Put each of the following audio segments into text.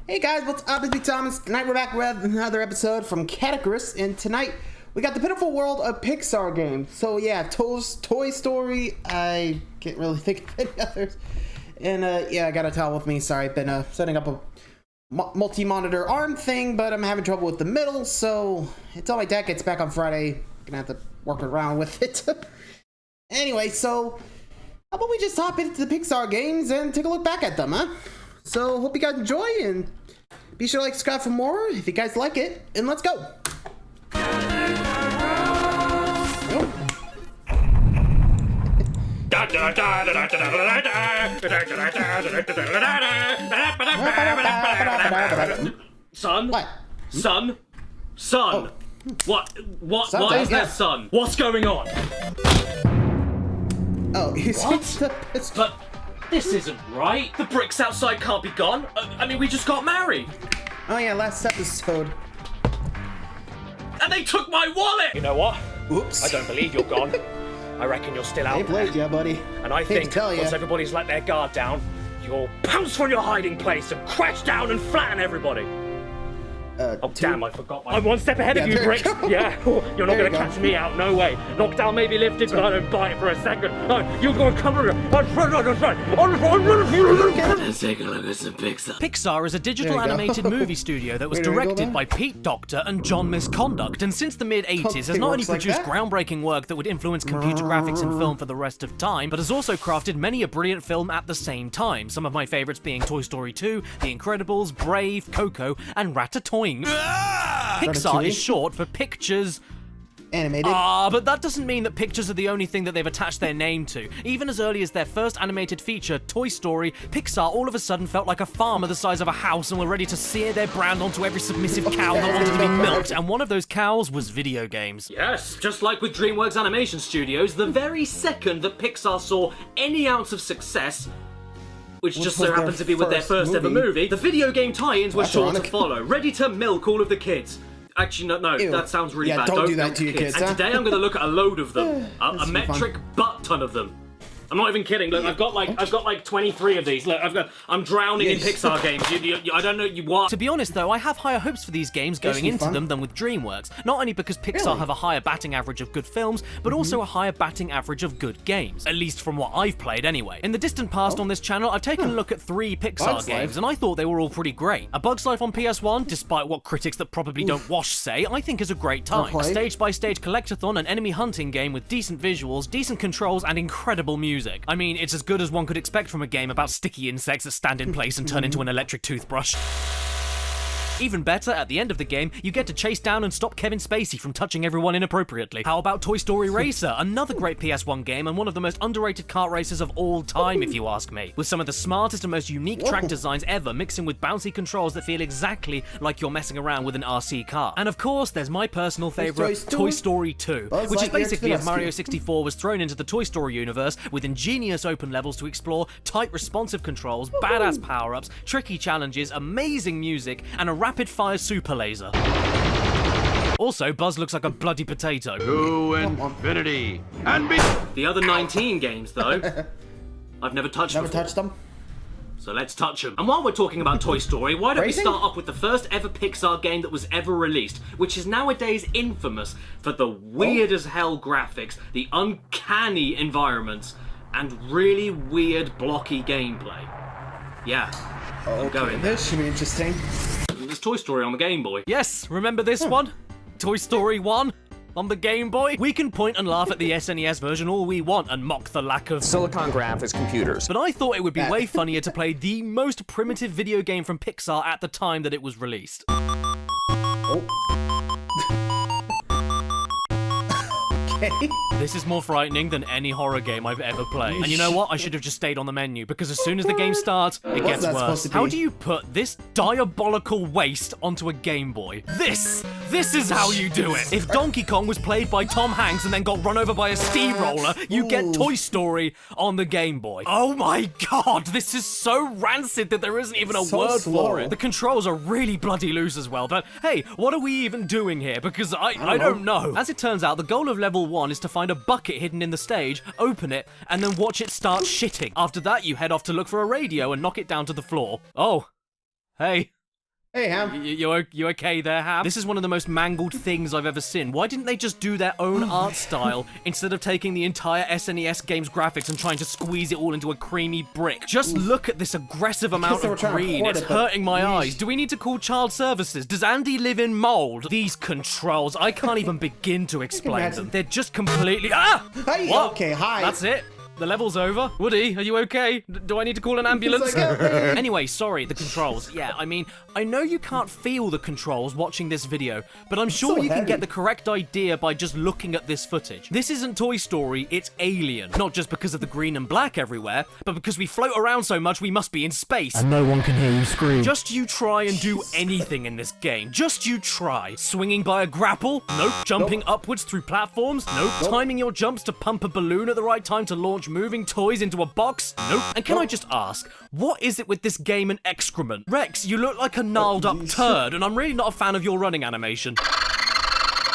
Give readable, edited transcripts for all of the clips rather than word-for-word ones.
Hey guys, what's up? It's me, Thomas. Tonight we're back with another episode from Caddicarus, and tonight we got the Pitiful World of Pixar game. So yeah, Toy Story, I can't really think of any others. And yeah, I got a towel with me, sorry. I've been setting up a multi-monitor arm thing, but I'm having trouble with the middle, so until my dad gets back on Friday, I'm gonna have to work around with it. Anyway, so how about we just hop into the Pixar games and take a look back at them, huh? So hope you guys enjoy, and be sure to like, subscribe for more if you guys like it, and let's go. Son? What? Son? Son? Oh. What Son, is yeah. that, son? What's going on? Oh, What? But this isn't right. The bricks outside can't be gone. I mean, we just got married. Oh yeah, last episode. And they took my wallet! You know what? Oops. I don't believe you're gone. I reckon you're still out They there. played ya, buddy. And I Hate think to tell ya. once everybody's let their guard down, you'll pounce from your hiding place and crash down and flatten everybody. Oh, damn, I forgot. I'm one step ahead of you, there Bricks. you go. Yeah, you're not There going you to go. catch me out. No way. Knockdown may be lifted, but I don't buy it for a second. No, you're going to cover it. Let's take a look at some Pixar. Pixar is a digital There you go. animated movie studio that was Wait, there you go, directed man. by Pete Docter and John Misconduct, and since the mid-80s has It not only works like produced that? groundbreaking work that would influence computer graphics and film for the rest of time, but has also crafted many a brilliant film at the same time, some of my favourites being Toy Story 2, The Incredibles, Brave, Coco, and Ratatouille. Pixar Ratatouille? is short for Pictures... Animated. but that doesn't mean that pictures are the only thing that they've attached their name to. Even as early as their first animated feature, Toy Story, Pixar all of a sudden felt like a farmer the size of a house and were ready to sear their brand onto every submissive cow that wanted to be milked, and one of those cows was video games. Yes, just like with DreamWorks Animation Studios, the very second that Pixar saw any ounce of success, which just so was happened their to be with their first first ever movie. movie, the video game tie-ins were That's sure to ironic. follow, ready to milk all of the kids. Actually, no, Ew. that sounds really Yeah, bad. don't do that milk to your kids, And huh? today I'm going to look at a load of them, a This will be metric butt ton of them. I'm not even kidding. Look, I've got like 23 of these. Look, I'm drowning in Yes. Pixar games. I don't know what. To be honest though, I have higher hopes for these games This going will be into fun. them than with DreamWorks, not only because Pixar Really? have a higher batting average of good films, but also a higher batting average of good games, at least from what I've played anyway. In the distant past on this channel, I've taken a look at 3 Pixar Bug's games, Life. and I thought they were all pretty great. A Bug's Life on PS1, despite what critics that probably don't wash say, I think is a great time. A played. stage-by-stage collectathon and enemy hunting game with decent visuals, decent controls, and incredible music. I mean, it's as good as one could expect from a game about sticky insects that stand in place and turn into an electric toothbrush. Even better, at the end of the game, you get to chase down and stop Kevin Spacey from touching everyone inappropriately. How about Toy Story Racer? Another great PS1 game and one of the most underrated kart races of all time, if you ask me. With some of the smartest and most unique track designs ever, mixing with bouncy controls that feel exactly like you're messing around with an RC car. And of course, there's my personal favourite, Story Toy Story 2, Buzz which is Lightyear to the basically if rescue. Mario 64 was thrown into the Toy Story universe with ingenious open levels to explore, tight responsive controls, badass power-ups, tricky challenges, amazing music, and a rapid-fire super laser. Also, Buzz looks like a bloody potato. To infinity and be. The other 19 games, though, I've never touched Never before. touched them. So let's touch them. And while we're talking about Toy Story, why don't we Racing? start off with the first ever Pixar game that was ever released, which is nowadays infamous for the weird as hell graphics, the uncanny environments, and really weird blocky gameplay. Yeah, I'm going there. This should be interesting. There's Toy Story on the Game Boy. Yes, remember this one? Toy Story 1? On the Game Boy? We can point and laugh at the SNES version all we want and mock the lack of Silicon graphics computers. but I thought it would be way funnier to play the most primitive video game from Pixar at the time that it was released. Okay. This is more frightening than any horror game I've ever played. And you know what? I should have just stayed on the menu, because as soon as the game starts, it gets that supposed worse. to be? How do you put this diabolical waste onto a Game Boy? This is how you do it. If Donkey Kong was played by Tom Hanks and then got run over by a steamroller, you get Toy Story on the Game Boy. Oh my god, this is so rancid that there isn't even a So word slow. for it. The controls are really bloody loose as well, but hey, what are we even doing here? Because I don't know. As it turns out, the goal of level 1 is to find a bucket hidden in the stage, open it, and then watch it start shitting. After that, you head off to look for a radio and knock it down to the floor. Oh. Hey. Hey, Ham. You okay there, Ham? This is one of the most mangled things I've ever seen. Why didn't they just do their own art style instead of taking the entire SNES game's graphics and trying to squeeze it all into a creamy brick? Just look at this aggressive amount of green. It's hurting my eyes. Do we need to call child services? Does Andy live in mold? These controls, I can't even begin to explain them. They're just completely... Ah! Hey, What? okay, hi. That's it. The level's over. Woody, are you okay? Do I need to call an ambulance? Anyway, sorry, the controls. Yeah, I mean, I know you can't feel the controls watching this video, but I'm sure you can get the correct idea by just looking at this footage. This isn't Toy Story, it's Alien. Not just because of the green and black everywhere, but because we float around so much we must be in space. And no one can hear you scream. Just you try and do anything in this game. Just you try. Swinging by a grapple? Nope. Jumping upwards through platforms? Nope. Timing your jumps to pump a balloon at the right time to launch moving toys into a box? Nope. And can I just ask, what is it with this game and excrement? Rex, you look like a gnarled up turd, and I'm really not a fan of your running animation.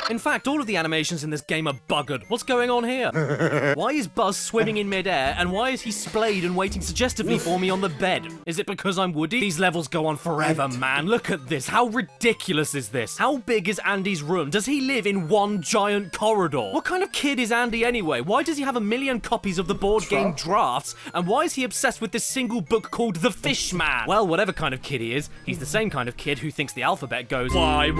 In fact, all of the animations in this game are buggered. What's going on here? Why is Buzz swimming in midair, and why is he splayed and waiting suggestively for me on the bed? Is it because I'm Woody? These levels go on forever, man. Look at this. How ridiculous is this? How big is Andy's room? Does he live in one giant corridor? What kind of kid is Andy anyway? Why does he have 1 million copies of the board game Drafts? And why is he obsessed with this single book called The Fishman? Well, whatever kind of kid he is, he's the same kind of kid who thinks the alphabet goes why?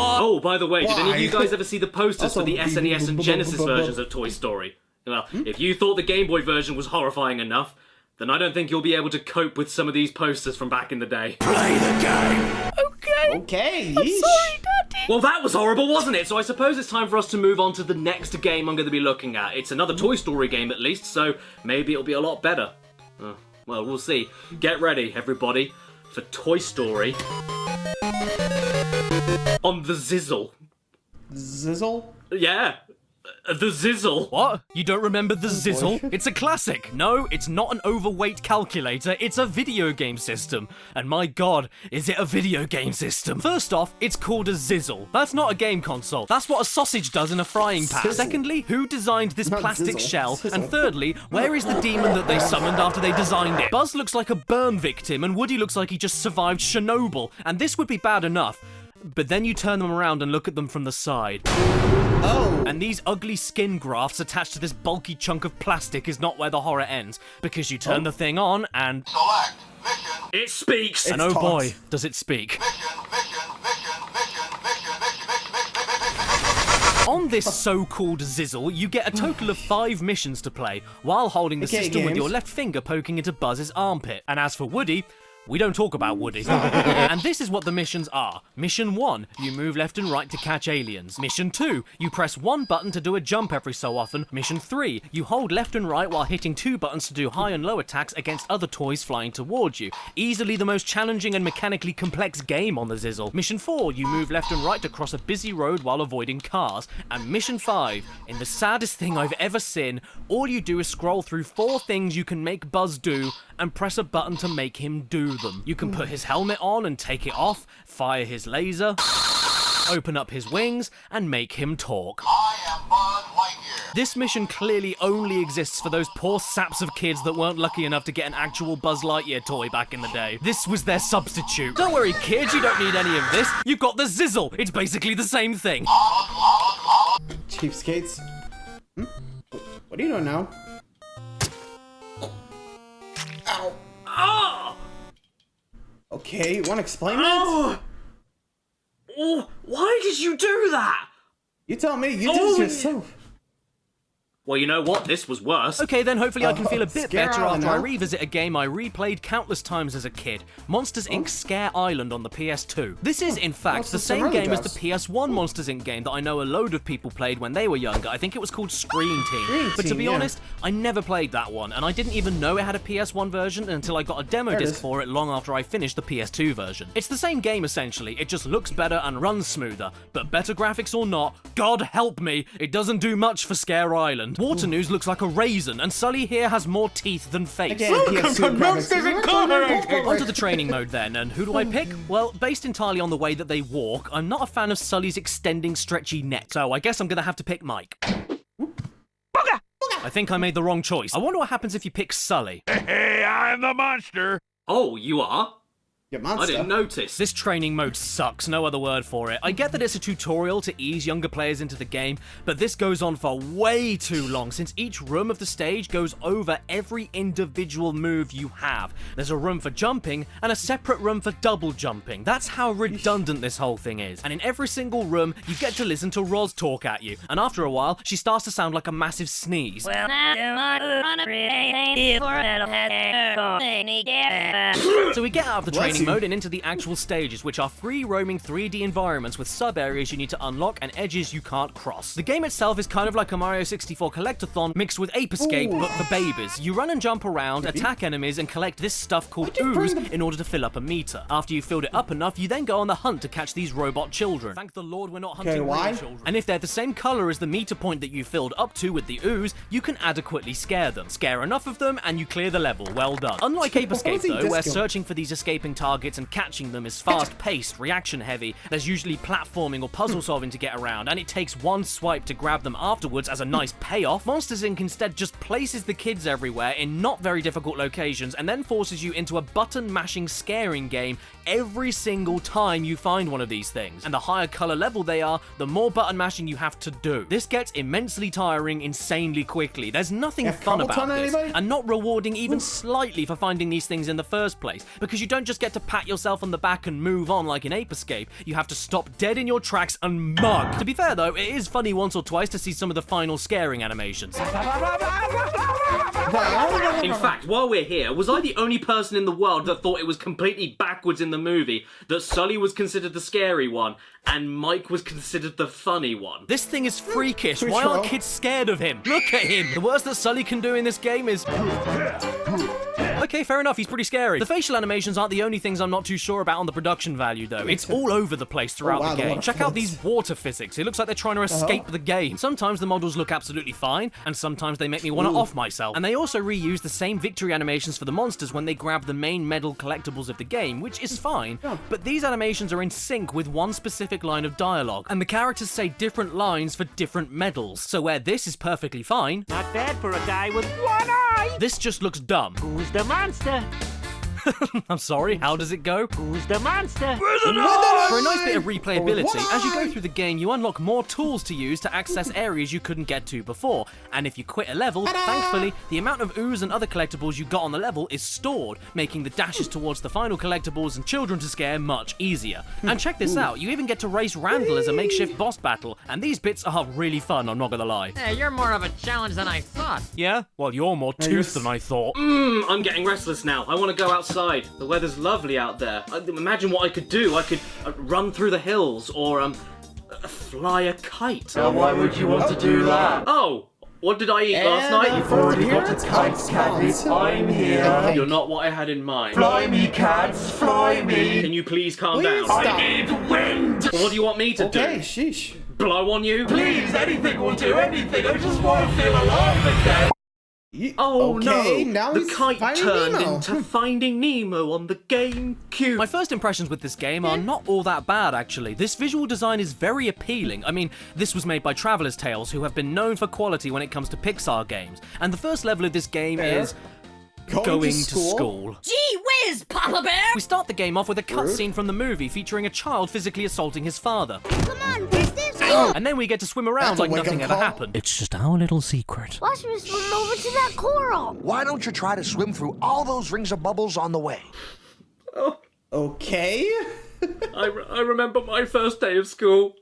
Oh, by the way, did any of you guys ever see the posters for the SNES and Genesis versions of Toy Story? Well, if you thought the Game Boy version was horrifying enough, then I don't think you'll be able to cope with some of these posters from back in the day. Play the game. Okay. I'm sorry, Daddy. Well, that was horrible, wasn't it? So I suppose it's time for us to move on to the next game I'm going to be looking at. It's another Toy Story game at least, so maybe it'll be a lot better. Well, we'll see. Get ready, everybody, for Toy Story on the Zizzle. Zizzle? Yeah, the Zizzle. What? You don't remember the Zizzle? It's a classic. No, it's not an overweight calculator, it's a video game system. And my god, is it a video game system? First off, it's called a Zizzle. That's not a game console. That's what a sausage does in a frying pan. Secondly, who designed this plastic shell? And thirdly, where is the demon that they summoned after they designed it? Buzz looks like a burn victim and Woody looks like he just survived Chernobyl. And this would be bad enough. But then you turn them around and look at them from the side. Oh. And these ugly skin grafts attached to this bulky chunk of plastic is not where the horror ends. Because you turn the thing on and... Select mission. It speaks. And oh boy, does it speak. On this so-called Zizzle, you get a total of 5 missions to play, while holding the system with your left finger poking into Buzz's armpit. And as for Woody... we don't talk about Woody. And this is what the missions are. Mission 1, you move left and right to catch aliens. Mission 2, you press 1 button to do a jump every so often. Mission 3, you hold left and right while hitting 2 buttons to do high and low attacks against other toys flying towards you. Easily the most challenging and mechanically complex game on the Zizzle. Mission 4, you move left and right to cross a busy road while avoiding cars. And Mission 5, in the saddest thing I've ever seen, all you do is scroll through 4 things you can make Buzz do and press a button to make him do them. You can put his helmet on and take it off, fire his laser, open up his wings, and make him talk. I am Buzz Lightyear. This mission clearly only exists for those poor saps of kids that weren't lucky enough to get an actual Buzz Lightyear toy back in the day. This was their substitute. Don't worry, kids, you don't need any of this. You've got the Zizzle. It's basically the same thing. Cheapskates. What are you doing now? Ow. Oh! Okay, you want to explain that? Oh, why did you do that? You tell me, you did it yourself. Well, you know what? This was worse. Okay, then hopefully I can feel a bit Scare better Island after I now? revisit a game I replayed countless times as a kid. Monsters Inc. Scare Island on the PS2. This is, in fact, the same game as the PS1 Monsters Inc. game that I know a load of people played when they were younger. I think it was called Screen Team. But to be honest, I never played that one, and I didn't even know it had a PS1 version until I got a demo disc for it long after I finished the PS2 version. It's the same game essentially, it just looks better and runs smoother. But better graphics or not, God help me, it doesn't do much for Scare Island. Waternoose looks like a raisin, and Sully here has more teeth than face. Again, PS2 graphics. Onto the training mode then, and who do I pick? Well, based entirely on the way that they walk, I'm not a fan of Sully's extending stretchy neck, so I guess I'm gonna have to pick Mike. I think I made the wrong choice. I wonder what happens if you pick Sully. Hey, I'm the monster. Oh, you are? Get I monster. didn't notice. This training mode sucks, no other word for it. I get that it's a tutorial to ease younger players into the game, but this goes on for way too long since each room of the stage goes over every individual move you have. There's a room for jumping and a separate room for double jumping. That's how redundant this whole thing is. And in every single room, you get to listen to Roz talk at you. And after a while, she starts to sound like a massive sneeze. So we get out of the training mode and into the actual stages, which are free roaming 3D environments with sub areas you need to unlock and edges you can't cross. The game itself is kind of like a Mario 64 collectathon mixed with Ape Escape, but for babies. You run and jump around, attack enemies, and collect this stuff called ooze in order to fill up a meter. After you've filled it up enough, you then go on the hunt to catch these robot children. Thank the Lord we're not hunting real children. And if they're the same color as the meter point that you filled up to with the ooze, you can adequately scare them. Scare enough of them and you clear the level. Well done. Unlike Ape Escape though, where searching for these escaping targets and catching them is fast-paced, reaction-heavy, there's usually platforming or puzzle solving to get around, and it takes one swipe to grab them afterwards as a nice payoff. Monsters Inc. instead just places the kids everywhere in not very difficult locations and then forces you into a button-mashing scaring game every single time you find one of these things. And the higher color level they are, the more button mashing you have to do. This gets immensely tiring insanely quickly. There's nothing fun about this, and not rewarding even slightly for finding these things in the first place, because you don't just get to pat yourself on the back and move on like in Ape Escape. You have to stop dead in your tracks and mug. To be fair though, it is funny once or twice to see some of the final scaring animations. In fact, while we're here, was I the only person in the world that thought it was completely backwards in the movie that Sully was considered the scary one and Mike was considered the funny one? This thing is freakish. Why aren't kids scared of him? Look at him. The worst that Sully can do in this game is... Okay, fair enough, he's pretty scary. The facial animations aren't the only things I'm not too sure about on the production value, though. It's all over the place throughout the game. Check out these water physics. It looks like they're trying to escape the game. Sometimes the models look absolutely fine, and sometimes they make me want to off myself. And they also reuse the same victory animations for the monsters when they grab the main medal collectibles of the game, which is fine, but these animations are in sync with one specific line of dialogue, and the characters say different lines for different medals. So where this is perfectly fine, not bad for a guy with one eye. This just looks dumb. Who's the monster? I'm sorry, how does it go? Who's the monster? For a nice bit of replayability, as you go through the game, you unlock more tools to use to access areas you couldn't get to before. And if you quit a level, thankfully, the amount of ooze and other collectibles you got on the level is stored, making the dashes towards the final collectibles and children to scare much easier. And check this out, you even get to race Randall as a makeshift boss battle, and these bits are really fun, I'm not gonna lie. Hey, you're more of a challenge than I thought. Yeah? Well, you're more toothed than I thought. I'm getting restless now. I want to go outside. The weather's lovely out there. Imagine what I could do. I could run through the hills or fly a kite. Now why would you want to do that? Oh, what did I eat last night? You've already got a kite, Caddy. I'm here. You're not what I had in mind. Fly me, cats, fly me. Can you please calm down? I need wind. What do you want me to do? Okay, sheesh. Blow on you? Please, anything will do, anything. I just want to feel alive again. Oh okay, no! now The he's kite Finding turned Nemo. into Finding Nemo on the GameCube. My first impressions with this game are not all that bad, actually. This visual design is very appealing. I mean, this was made by Traveller's Tales, who have been known for quality when it comes to Pixar games. And the first level of this game is... Going to school. Gee whiz, Papa Bear! We start the game off with a cutscene from the movie featuring a child physically assaulting his father. Come on, Business! And then we get to swim around like nothing ever happened. It's just our little secret. Watch me swim over to that coral. Why don't you try to swim through all those rings of bubbles on the way? Oh, Okay. I remember my first day of school.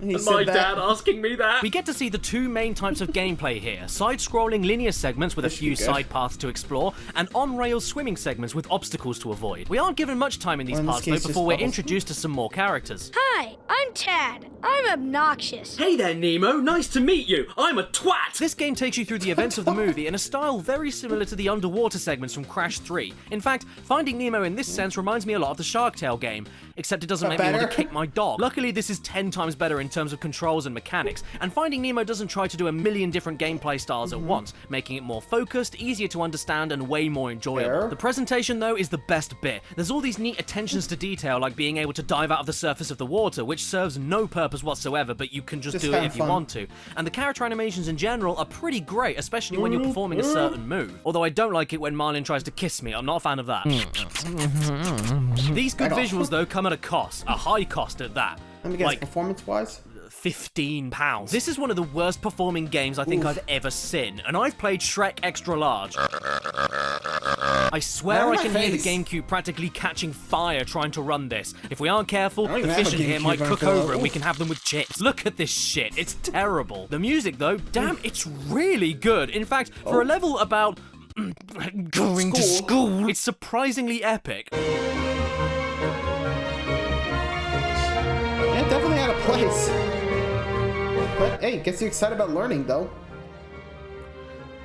He And said my that. dad asking me that. We get to see the two main types of gameplay here. Side-scrolling linear segments with a few side paths to explore, and on-rails swimming segments with obstacles to avoid. We aren't given much time in these Or in this parts though case, before just we're bubbles. introduced to some more characters. Hi, I'm Tad. I'm obnoxious. Hey there, Nemo. Nice to meet you. I'm a twat. This game takes you through the events of the movie in a style very similar to the underwater segments from Crash 3. In fact, Finding Nemo in this sense reminds me a lot of the Shark Tale game, except it doesn't make me want to Better? kick my dog. Luckily, this is 10 times better in terms of controls and mechanics, and Finding Nemo doesn't try to do a million different gameplay styles at once, making it more focused, easier to understand, and way more enjoyable. Fair. The presentation, though, is the best bit. There's all these neat attentions to detail, like being able to dive out of the surface of the water, which serves no purpose whatsoever, but you can just do it have if you fun. want to. And the character animations in general are pretty great, especially when you're performing a certain move. Although I don't like it when Marlin tries to kiss me, I'm not a fan of that. These good Right off. visuals, though, come at a cost. A high cost at that. Let me guess, Like, performance-wise? £15. This is one of the worst performing games I think I've ever seen, and I've played Shrek Extra Large. I swear I can hear the GameCube practically catching fire trying to run this. If we aren't careful, the fish in here might cook over and we can have them with chips. Look at this shit, it's terrible. The music though, damn, it's really good. In fact, for a level about going to school, it's surprisingly epic. Yeah, it definitely had a place. But hey, gets you excited about learning though.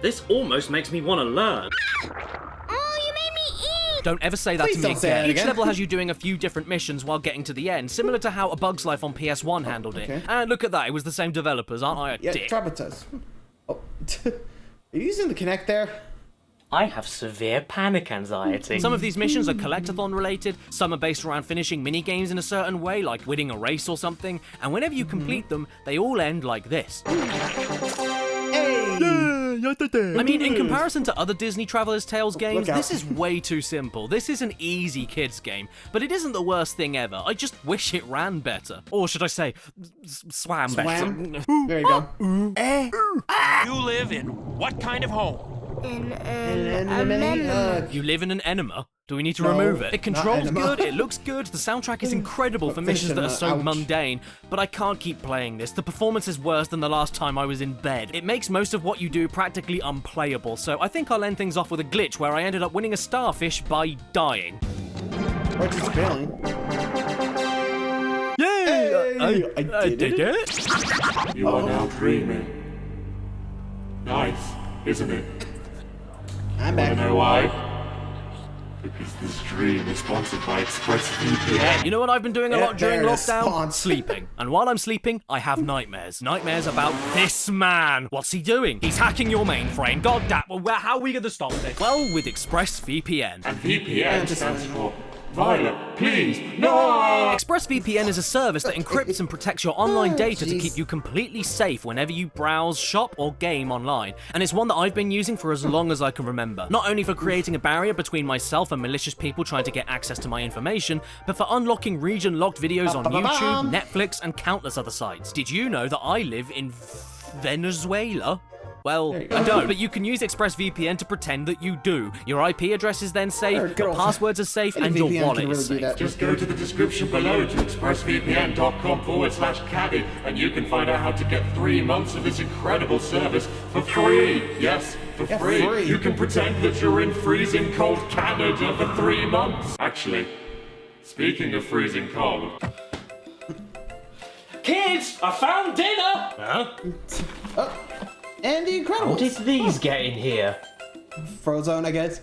This almost makes me want to learn. Oh, you made me eat! Don't ever say that Please to me don't say that again. Each again. level has you doing a few different missions while getting to the end, similar to how A Bug's Life on PS1 handled it. And look at that, it was the same developers, aren't I a dick? Traumatized. Oh, are you using the Kinect there? I have severe panic anxiety. Some of these missions are collectathon related, some are based around finishing mini-games in a certain way, like winning a race or something, and whenever you complete them, they all end like this. I mean, in comparison to other Disney Traveler's Tales games, this is way too simple. This is an easy kids game, but it isn't the worst thing ever. I just wish it ran better. Or should I say, swam better. There you go. You live in what kind of home? You live in an enema? Do we need to remove it? It controls good, it looks good, the soundtrack is incredible for missions that are so mundane, but I can't keep playing this. The performance is worse than the last time I was in bed. It makes most of what you do practically unplayable, so I think I'll end things off with a glitch where I ended up winning a starfish by dying. Or just failing. Yay! I did it! You are now dreaming. Nice, isn't it? I'm Wanna back. know why? Because this dream is sponsored by ExpressVPN. You know what I've been doing a lot during there it is, lockdown? spawns. Sleeping. And while I'm sleeping, I have nightmares. Nightmares about this man. What's he doing? He's hacking your mainframe. God damn. Well, how are we going to stop this? Well, with ExpressVPN. And VPN stands for Violet, please, no! ExpressVPN is a service that encrypts and protects your online data to keep you completely safe whenever you browse, shop, or game online. And it's one that I've been using for as long as I can remember. Not only for creating a barrier between myself and malicious people trying to get access to my information, but for unlocking region-locked videos on YouTube, Netflix, and countless other sites. Did you know that I live in Venezuela? Well, I don't, but you can use ExpressVPN to pretend that you do. Your IP address is then safe, your passwords are safe, and your wallet is safe. Just go to the description below to expressvpn.com/caddy and you can find out how to get 3 months of this incredible service for free. Yes, for free. You can pretend that you're in freezing cold Canada for 3 months. Actually, speaking of freezing cold. Kids, I found dinner! Huh? And the Incredibles. How did these get in here? Frozone, I guess.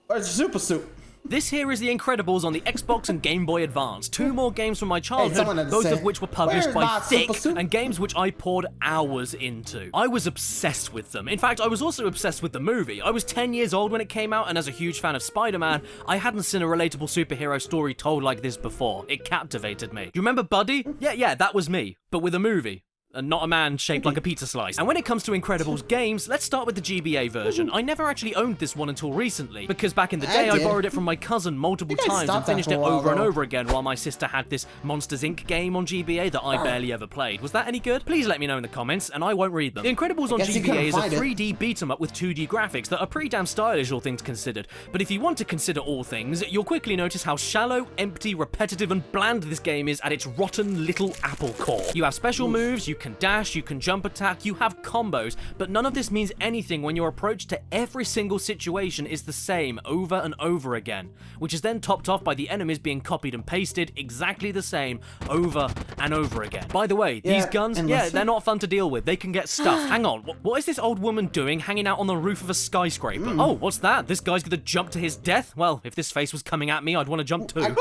Or it's Super Soup. This here is The Incredibles on the Xbox and Game Boy Advance. 2 more games from my childhood, someone had to both say, of which were published "Where's by my Thick, Super Soup?" and games which I poured hours into. I was obsessed with them. In fact, I was also obsessed with the movie. I was 10 years old when it came out, and as a huge fan of Spider-Man, I hadn't seen a relatable superhero story told like this before. It captivated me. Do you remember Buddy? Yeah, that was me, but with a movie. And not a man shaped like a pizza slice. And when it comes to Incredibles games, let's start with the GBA version. I never actually owned this one until recently, because back in the day I borrowed it from my cousin multiple times and finished it over and over again while my sister had this Monsters Inc. game on GBA that I barely ever played. Was that any good? Please let me know in the comments, and I won't read them. The Incredibles on GBA is a 3D beat-em-up with 2D graphics that are pretty damn stylish, all things considered. But if you want to consider all things, you'll quickly notice how shallow, empty, repetitive, and bland this game is at its rotten little apple core. You have special moves, you can dash, you can jump attack, you have combos, but none of this means anything when your approach to every single situation is the same over and over again, which is then topped off by the enemies being copied and pasted exactly the same over and over again. By the way, these guns, they're not fun to deal with. They can get stuck. Hang on, what is this old woman doing hanging out on the roof of a skyscraper? Oh, what's that? This guy's gonna jump to his death? Well, if this face was coming at me, I'd want to jump too.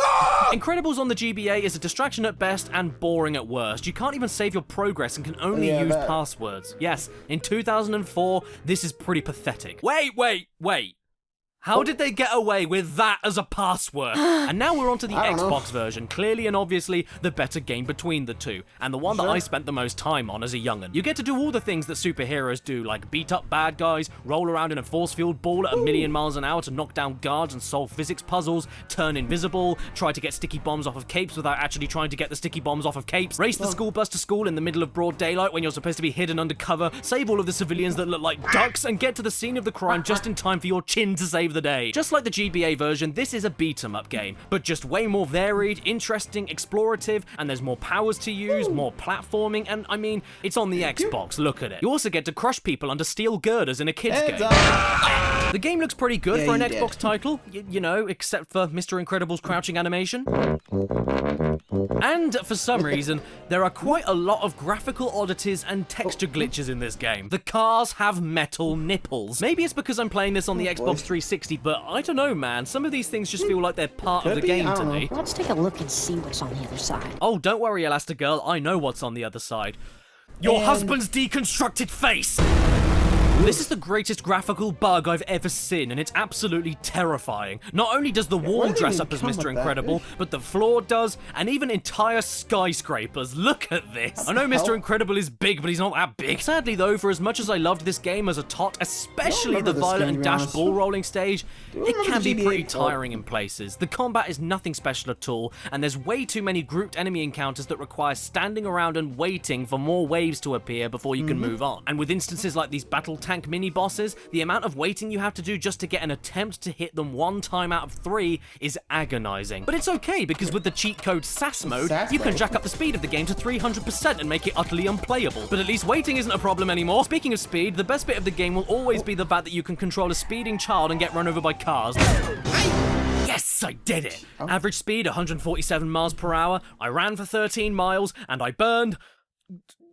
Incredibles on the GBA is a distraction at best and boring at worst. You can't even save your progress and can only use passwords. Yes, in 2004, this is pretty pathetic. Wait. How did they get away with that as a password? And now we're on to the Xbox version, clearly and obviously the better game between the two, and the one that I spent the most time on as a young'un. You get to do all the things that superheroes do, like beat up bad guys, roll around in a force-field ball at 1,000,000 miles an hour to knock down guards and solve physics puzzles, turn invisible, try to get sticky bombs off of capes without actually trying to get the sticky bombs off of capes, race the school bus to school in the middle of broad daylight when you're supposed to be hidden under cover, save all of the civilians that look like ducks, and get to the scene of the crime just in time for your chin to save the day. Just like the GBA version, this is a beat-em-up game, but just way more varied, interesting, explorative, and there's more powers to use, more platforming, and I mean, it's on the Xbox, look at it. You also get to crush people under steel girders in a kid's game. The game looks pretty good for an Xbox title, you know, except for Mr. Incredible's crouching animation. And for some reason, there are quite a lot of graphical oddities and texture glitches in this game. The cars have metal nipples. Maybe it's because I'm playing this on the Xbox 360, but I don't know, man. Some of these things just feel like they're part of the game to me. Let's take a look and see what's on the other side. Oh, don't worry, Elastigirl. I know what's on the other side. Your husband's deconstructed face! This is the greatest graphical bug I've ever seen, and it's absolutely terrifying. Not only does the wall dress up as Mr. Incredible, but the floor does, and even entire skyscrapers. Look at this. I know Mr. Incredible is big, but he's not that big. Sadly, though, for as much as I loved this game as a tot, especially the violent and dash ball rolling stage, it can be pretty tiring in places. The combat is nothing special at all, and there's way too many grouped enemy encounters that require standing around and waiting for more waves to appear before you can move on. And with instances like these battle tank mini bosses, the amount of waiting you have to do just to get an attempt to hit them 1 time out of 3 is agonizing. But it's okay, because with the cheat code SAS mode, you can jack up the speed of the game to 300% and make it utterly unplayable. But at least waiting isn't a problem anymore. Speaking of speed, the best bit of the game will always be the fact that you can control a speeding child and get run over by cars. Yes, I did it! Average speed 147 miles per hour, I ran for 13 miles, and I burned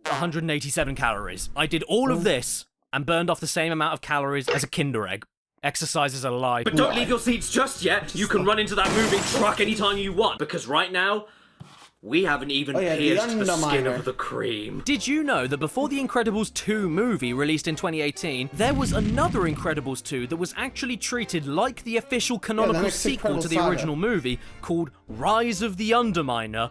187 calories. I did all of this and burned off the same amount of calories as a Kinder Egg. Exercise is a lie. But don't leave your seats just yet. You can run into that moving truck anytime you want, because right now, we haven't even pierced the skin of the cream. Did you know that before the Incredibles 2 movie released in 2018, there was another Incredibles 2 that was actually treated like the official canonical sequel to the original movie called Rise of the Underminer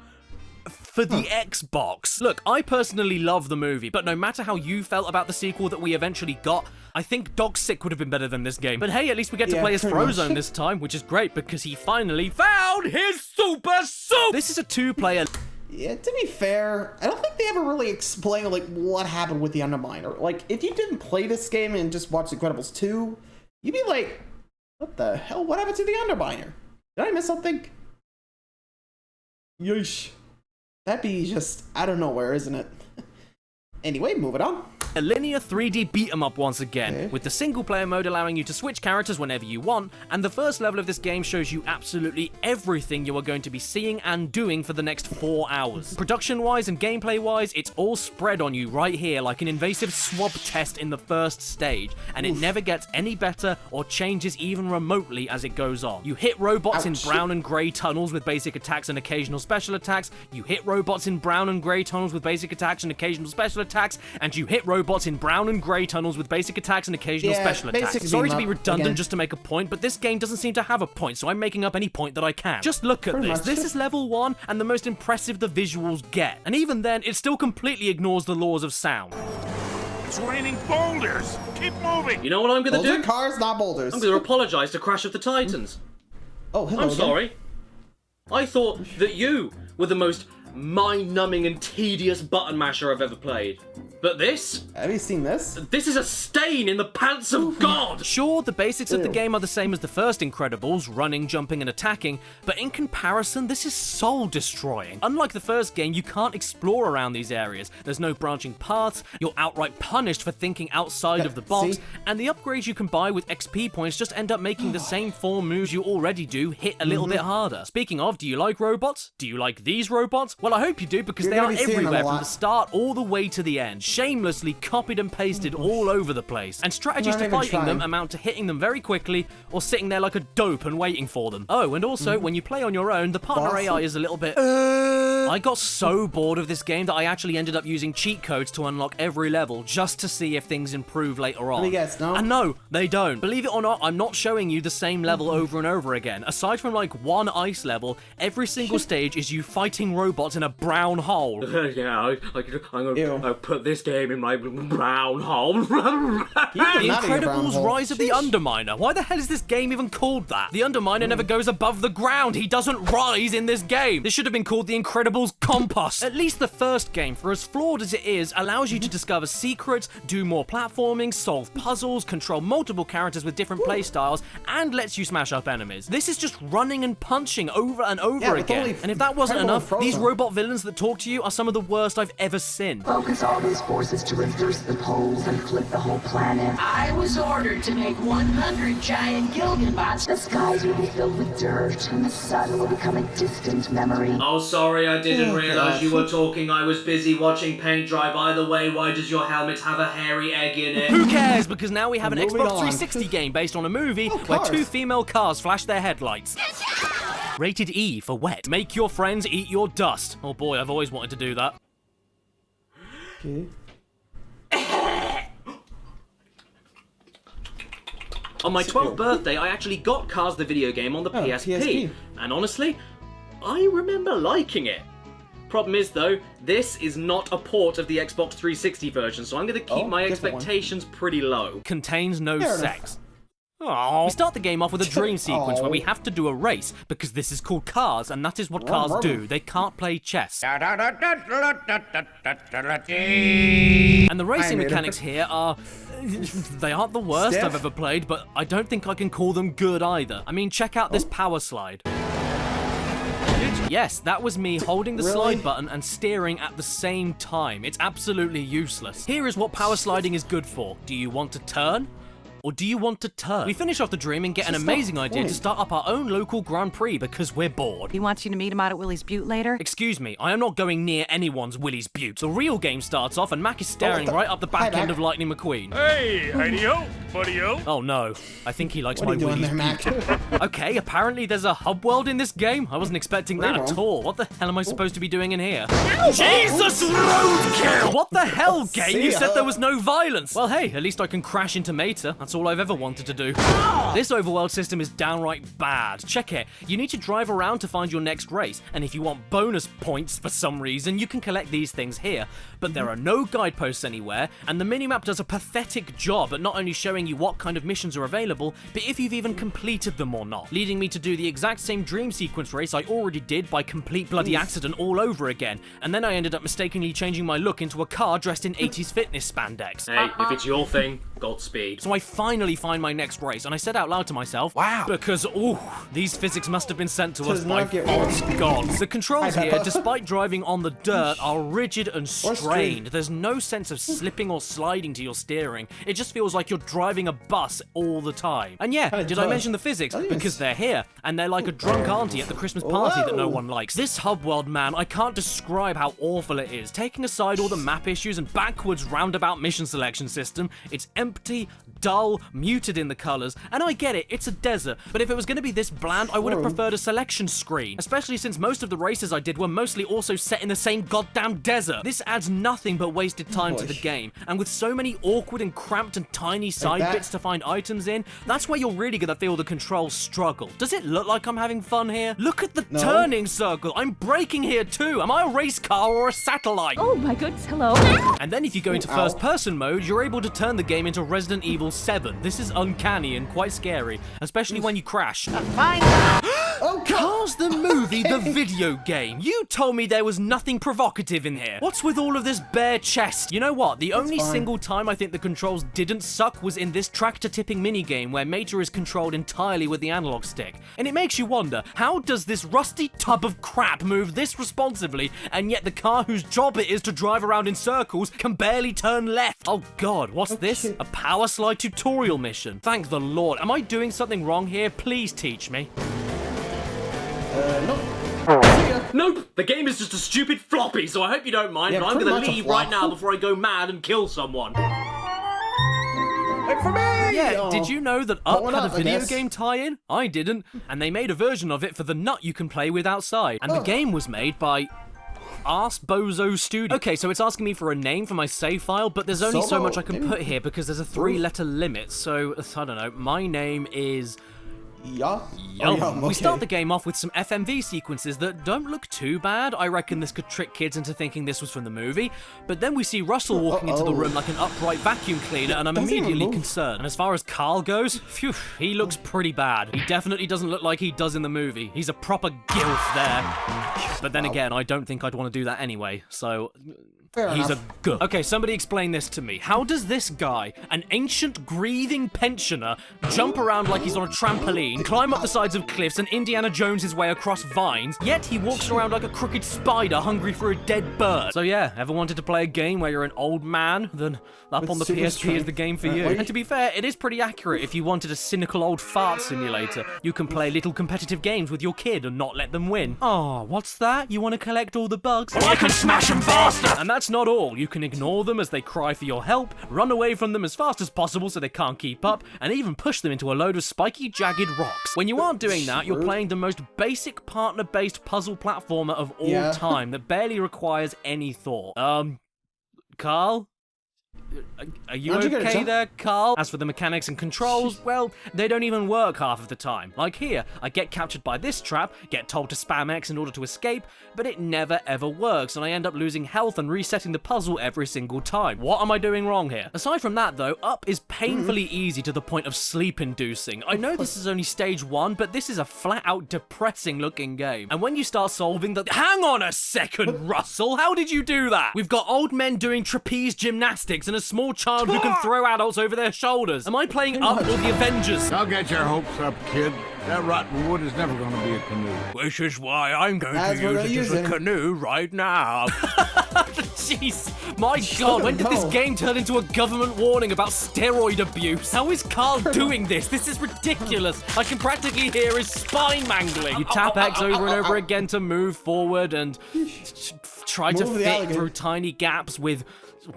for the Xbox? Look, I personally love the movie, but no matter how you felt about the sequel that we eventually got, I think Doc Sick would have been better than this game. But hey, at least we get to play as Frozone this time, which is great because he finally found his super suit! This is a 2-player... Yeah, to be fair, I don't think they ever really explain, like, what happened with the Underminer. Like, if you didn't play this game and just watch Incredibles 2, you'd be like, what the hell? What happened to the Underminer? Did I miss something? Yeesh. That'd be just out of nowhere, isn't it? Anyway, moving on. A linear 3D beat-em-up once again, with the single-player mode allowing you to switch characters whenever you want, and the first level of this game shows you absolutely everything you are going to be seeing and doing for the next 4 hours. Production-wise and gameplay-wise, it's all spread on you right here like an invasive swab test in the first stage, and it never gets any better or changes even remotely as it goes on. You hit robots in brown and grey tunnels with basic attacks and occasional special attacks, you hit robots in brown and grey tunnels with basic attacks and occasional special attacks, and you hit robots in brown and grey tunnels with basic attacks and occasional special attacks. Sorry to be redundant just to make a point, but this game doesn't seem to have a point, so I'm making up any point that I can. Just look at this. This is level 1, and the most impressive the visuals get. And even then, it still completely ignores the laws of sound. It's raining boulders. Keep moving. You know what I'm gonna do? Cars, not boulders. I'm gonna apologize to Crash of the Titans. Oh, hello. I'm sorry. I thought that you were the most mind-numbing and tedious button masher I've ever played. But this? Have you seen this? This is a stain in the pants of God! Sure, the basics of the game are the same as the first Incredibles, running, jumping, and attacking, but in comparison, this is soul-destroying. Unlike the first game, you can't explore around these areas. There's no branching paths, you're outright punished for thinking outside of the box, and the upgrades you can buy with XP points just end up making the same 4 moves you already do hit a little bit harder. Speaking of, do you like robots? Do you like these robots? Well, I hope you do, because they are everywhere from the start all the way to the end. Shamelessly copied and pasted all over the place. And strategies to fighting them amount to hitting them very quickly or sitting there like a dope and waiting for them. Oh, and also, when you play on your own, the partner AI is a little bit I got so bored of this game that I actually ended up using cheat codes to unlock every level just to see if things improve later on. Let me guess, no? And no, they don't. Believe it or not, I'm not showing you the same level over and over again. Aside from like one ice level, every single stage is you fighting robots in a brown hole. Yeah, I'm gonna put this game in my brown hole. The Incredibles Rise of the Underminer. Why the hell is this game even called that? The Underminer never goes above the ground. He doesn't rise in this game. This should have been called The Incredibles Compost. At least the first game, for as flawed as it is, allows you to discover secrets, do more platforming, solve puzzles, control multiple characters with different playstyles, and lets you smash up enemies. This is just running and punching over and over again. And if that wasn't enough, these robot villains that talk to you are some of the worst I've ever seen. Focus all those forces to reverse the poles and flip the whole planet. I was ordered to make 100 giant Gilganbots. The skies will be filled with dirt, and the sun will become a distant memory. Oh, sorry, I didn't realize you were talking. I was busy watching paint dry. By the way, why does your helmet have a hairy egg in it? Who cares? Because now we have an Xbox 360 game based on a movie where two female cars flash their headlights. Rated E for wet. Make your friends eat your dust. Oh boy, I've always wanted to do that. Okay. On my 12th birthday, I actually got Cars the video game on the PSP. And honestly, I remember liking it. Problem is though, this is not a port of the Xbox 360 version, so I'm going to keep my expectations pretty low. Contains no sex. Aww. We start the game off with a dream sequence where we have to do a race, because this is called Cars, and that is what cars do. They can't play chess. And the racing mechanics here are... they aren't the worst I've ever played, but I don't think I can call them good either. I mean, check out this power slide. Yes, that was me holding the slide button and steering at the same time. It's absolutely useless. Here is what power sliding is good for. Do you want to turn? Or do you want to turn? We finish off the dream and get an amazing idea to start up our own local Grand Prix because we're bored. He wants you to meet him out at Willie's Butte later? Excuse me, I am not going near anyone's Willie's Butte. The real game starts off and Mac is staring right up the back end of Lightning McQueen. Hey, ideo, buddy-o. Oh no, I think he likes my Willie's Butte. Okay, apparently there's a hub world in this game. I wasn't expecting that at all. What the hell am I supposed to be doing in here? Jesus roadkill! What the hell, game? You said there was no violence. Well, hey, at least I can crash into Mater. That's all I've ever wanted to do. This overworld system is downright bad. Check it. You need to drive around to find your next race, and if you want bonus points for some reason, you can collect these things here. But there are no guideposts anywhere, and the minimap does a pathetic job at not only showing you what kind of missions are available, but if you've even completed them or not, leading me to do the exact same dream sequence race I already did by complete bloody accident all over again, and then I ended up mistakenly changing my look into a car dressed in 80s fitness spandex. Hey, if it's your thing, Godspeed. So I finally find my next race, and I said out loud to myself, wow, because, ooh, these physics must have been sent to us by false gods. The controls here, despite driving on the dirt, are rigid and strained. There's no sense of slipping or sliding to your steering. It just feels like you're driving a bus all the time. And yeah, did I mention the physics? Because they're here, and they're like a drunk auntie at the Christmas party that no one likes. This hub world, man, I can't describe how awful it is. Taking aside all the map issues and backwards roundabout mission selection system, it's empty, dull, muted in the colors, and I get it, it's a desert, but if it was going to be this bland, I would have preferred a selection screen, especially since most of the races I did were mostly also set in the same goddamn desert. This adds nothing but wasted time to the game, and with so many awkward and cramped and tiny side bits to find items in, that's where you're really going to feel the controls struggle. Does it look like I'm having fun here? Look at the turning circle, I'm braking here too. Am I a race car or a satellite? Oh my goodness, hello. And then if you go into first person mode, you're able to turn the game into Resident Evil 7. This is uncanny and quite scary, especially when you crash. Cars the movie, the video game. You told me there was nothing provocative in here. What's with all of this bare chest? You know what? The only single time I think the controls didn't suck was in this tractor tipping minigame where Mater is controlled entirely with the analog stick. And it makes you wonder, how does this rusty tub of crap move this responsively, and yet the car whose job it is to drive around in circles can barely turn left? Oh god, what's this? A power slide tutorial mission. Thank the Lord. Am I doing something wrong here? Please teach me. Nope. Nope, the game is just a stupid floppy, so I hope you don't mind, but I'm gonna leave right now before I go mad and kill someone. Wait for me! Yeah, did you know that Up had a video game tie-in? I didn't, and they made a version of it for the nut you can play with outside. And the game was made by... Arse Bozo Studio. Okay, so it's asking me for a name for my save file, but there's only so much I can put here because there's a 3-letter limit. So, I don't know, my name is... Yum. We start the game off with some FMV sequences that don't look too bad. I reckon this could trick kids into thinking this was from the movie. But then we see Russell walking into the room like an upright vacuum cleaner, and I'm immediately concerned. And as far as Carl goes, phew, he looks pretty bad. He definitely doesn't look like he does in the movie. He's a proper gilf there. But then again, I don't think I'd want to do that anyway, so... He's a good. Okay, somebody explain this to me. How does this guy, an ancient grieving pensioner, jump around like he's on a trampoline, climb up the sides of cliffs, and Indiana Jones his way across vines, yet he walks around like a crooked spider hungry for a dead bird? So yeah, ever wanted to play a game where you're an old man? Then Up on the PSP is the game for you. And to be fair, it is pretty accurate. If you wanted a cynical old fart simulator, you can play little competitive games with your kid and not let them win. Oh, what's that? You want to collect all the bugs? Well, I can smash them faster! And that's not all. You can ignore them as they cry for your help, run away from them as fast as possible so they can't keep up, and even push them into a load of spiky, jagged rocks. When you aren't doing that, you're playing the most basic partner-based puzzle platformer of all time that barely requires any thought. Carl? Are you okay there, Carl? As for the mechanics and controls, well, they don't even work half of the time. Like here, I get captured by this trap, get told to spam X in order to escape, but it never ever works, and I end up losing health and resetting the puzzle every single time. What am I doing wrong here? Aside from that, though, Up is painfully easy to the point of sleep-inducing. I know this is only stage 1, but this is a flat-out depressing-looking game. And when you start solving the... Hang on a second, Russell! How did you do that? We've got old men doing trapeze gymnastics and a small child who can throw adults over their shoulders. Am I playing Up or the Avengers? Don't get your hopes up, kid. That rotten wood is never going to be a canoe. Which is why I'm going to use it as a canoe right now. Jeez. My God, when did this game turn into a government warning about steroid abuse? How is Carl doing this? This is ridiculous. I can practically hear his spine mangling. You tap X over and over again to move forward and try to fit through tiny gaps with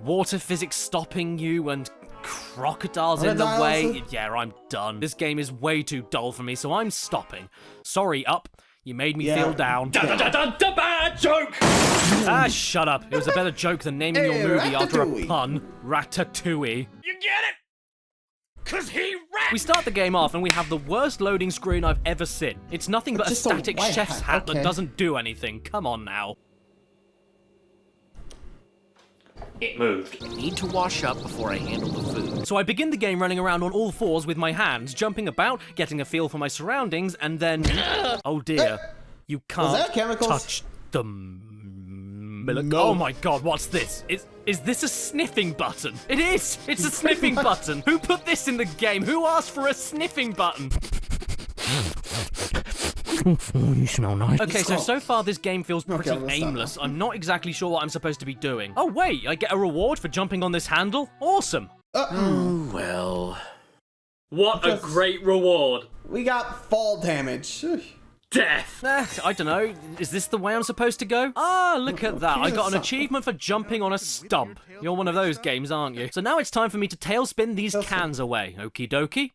water physics stopping you and crocodiles in the way. Yeah, I'm done. This game is way too dull for me, so I'm stopping. Sorry, Up. You made me feel down. Bad joke! Ah, shut up. It was a better joke than naming your movie after a pun. Ratatouille. You get it? 'Cause he rat! We start the game off and we have the worst loading screen I've ever seen. It's nothing but a static chef's hat that doesn't do anything. Come on now. It moved. Need to wash up before I handle the food. So I begin the game running around on all fours with my hands, jumping about, getting a feel for my surroundings, and then... oh dear. You can't touch them. No. Oh my God, what's this? Is this a sniffing button? It is! It's a sniffing button! Who put this in the game? Who asked for a sniffing button? You smell nice. Okay, so far this game feels pretty aimless. I'm not exactly sure what I'm supposed to be doing. Oh wait, I get a reward for jumping on this handle? Awesome. Well... What a great reward. We got fall damage. Death. I don't know. Is this the way I'm supposed to go? Ah, look at that. I got an achievement for jumping on a stump. You're one of those games, aren't you? So now it's time for me to tailspin these cans away. Okie dokie.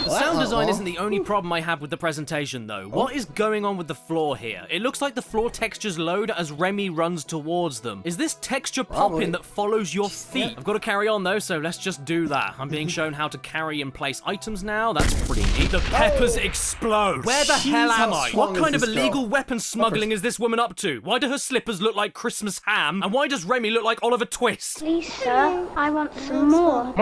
The sound design isn't the only problem I have with the presentation, though. What is going on with the floor here? It looks like the floor textures load as Remy runs towards them. Is this texture pop-in that follows your feet? I've got to carry on, though, so let's just do that. I'm being shown how to carry and place items now. That's pretty neat. The peppers explode. Where the hell am I? What kind of illegal weapon smuggling is this woman up to? Why do her slippers look like Christmas ham? And why does Remy look like Oliver Twist? Please, sir, I want some more.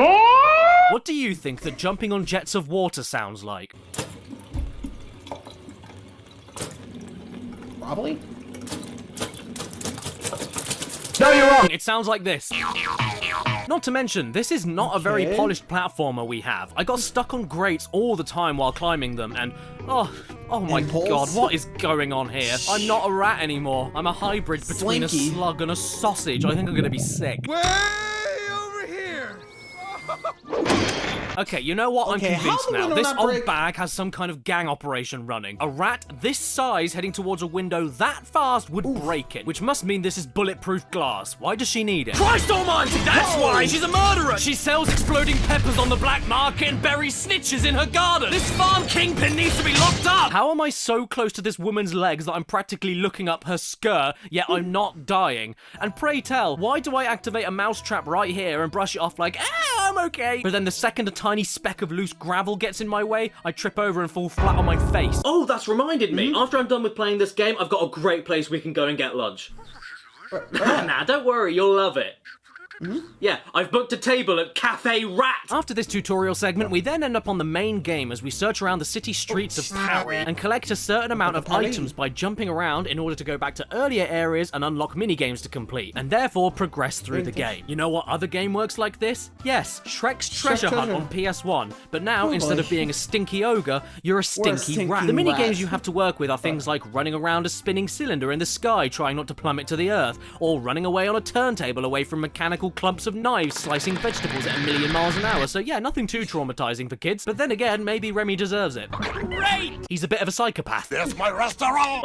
What do you think that jumping on jets of water sounds like? Probably. No, you're wrong! It sounds like this. Not to mention, this is not a very polished platformer we have. I got stuck on grates all the time while climbing them, and oh my God, what is going on here? I'm not a rat anymore. I'm a hybrid between a slug and a sausage. I think I'm gonna be sick. Way over here! Okay, you know what? Okay, I'm convinced how the now. window This not old break? bag has some kind of gang operation running. A rat this size heading towards a window that fast would break it, which must mean this is bulletproof glass. Why does she need it? Christ almighty, that's why! She's a murderer! She sells exploding peppers on the black market and buries snitches in her garden! This farm kingpin needs to be locked up! How am I so close to this woman's legs that I'm practically looking up her skirt, yet I'm not dying? And pray tell, why do I activate a mousetrap right here and brush it off like, I'm okay? But then the second a tiny speck of loose gravel gets in my way, I trip over and fall flat on my face. Oh, that's reminded me. After I'm done with playing this game, I've got a great place we can go and get lunch. Nah, don't worry, you'll love it. Yeah, I've booked a table at Cafe Rat! After this tutorial segment, we then end up on the main game as we search around the city streets of Paris and collect a certain amount of items by jumping around in order to go back to earlier areas and unlock mini-games to complete, and therefore progress through the game. You know what other game works like this? Yes, Shrek's Treasure Hunt on PS1, but now, instead of being a stinky ogre, you're a stinky rat. The mini-games you have to work with are things like running around a spinning cylinder in the sky trying not to plummet to the earth, or running away on a turntable away from mechanical clumps of knives slicing vegetables at 1,000,000 miles an hour, so yeah, nothing too traumatizing for kids, but then again, maybe Remy deserves it. Great! He's a bit of a psychopath. There's my restaurant!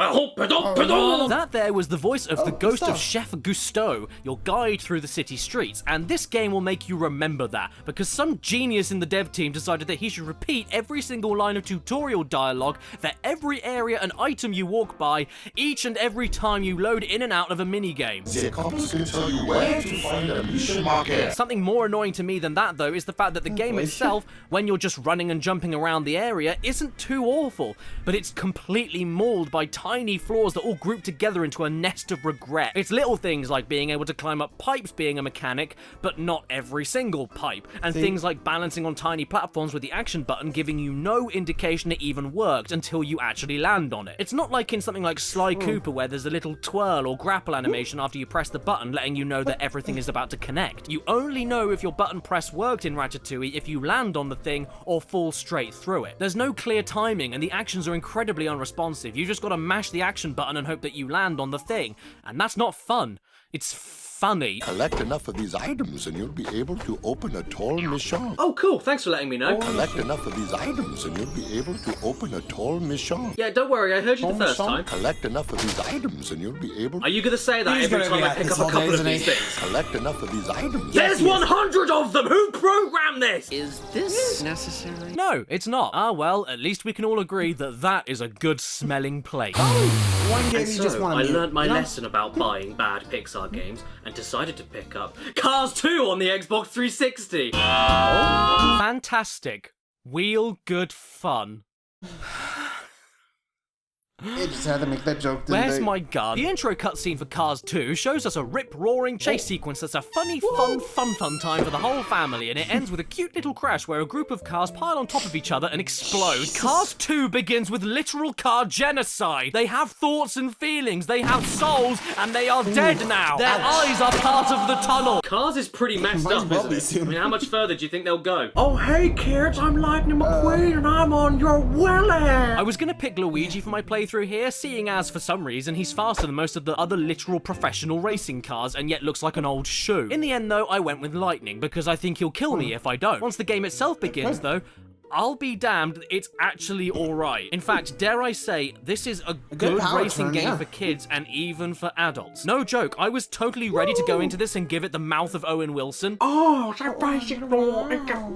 That there was the voice of the ghost of Chef Gusteau, your guide through the city streets, and this game will make you remember that, because some genius in the dev team decided that he should repeat every single line of tutorial dialogue for every area and item you walk by, each and every time you load in and out of a minigame. The compass can tell you where to find a mission marker. Something more annoying to me than that, though, is the fact that the game itself, when you're just running and jumping around the area, isn't too awful, but it's completely mauled by tiny flaws that all group together into a nest of regret. It's little things like being able to climb up pipes being a mechanic, but not every single pipe, and things like balancing on tiny platforms with the action button giving you no indication it even worked until you actually land on it. It's not like in something like Sly Cooper where there's a little twirl or grapple animation after you press the button letting you know that everything is about to connect. You only know if your button press worked in Ratatouille if you land on the thing or fall straight through it. There's no clear timing and the actions are incredibly unresponsive. You just gotta mash the action button and hope that you land on the thing. And that's not fun. It's funny. Collect enough of these items and you'll be able to open a tall mission. Oh, cool. Thanks for letting me know. Collect enough of these items and you'll be able to open a tall mission. Yeah, don't worry. I heard you the first time. Collect enough of these items and you'll be able to... Are you going to say that every time I pick up a couple of these things? Collect enough of these items. There's 100 of them! Who programmed this? Is this necessary? No, it's not. Ah, well, at least we can all agree that that is a good smelling place. One game you just want to I learned my lesson about buying bad Pixar games and decided to pick up Cars 2 on the Xbox 360. Fantastic. Wheel good fun. They just had to make that joke, didn't Where's they? my gun? The intro cutscene for Cars 2 shows us a rip-roaring chase sequence that's a funny, fun time for the whole family, and it ends with a cute little crash where a group of cars pile on top of each other and explode. Cars 2 begins with literal car genocide. They have thoughts and feelings, they have souls, and they are dead now. Their eyes are part of the tunnel. Cars is pretty messed up, isn't it? I mean, how much further do you think they'll go? Oh, hey kids, I'm Lightning McQueen and I'm on your willy. I was gonna pick Luigi for my playthrough here, seeing as for some reason he's faster than most of the other literal professional racing cars and yet looks like an old shoe. In the end though, I went with Lightning because I think he'll kill me if I don't. Once the game itself begins though, I'll be damned, it's actually alright. In fact, dare I say, this is a good racing game for kids and even for adults. No joke, I was totally ready to go into this and give it the mouth of Owen Wilson. Oh,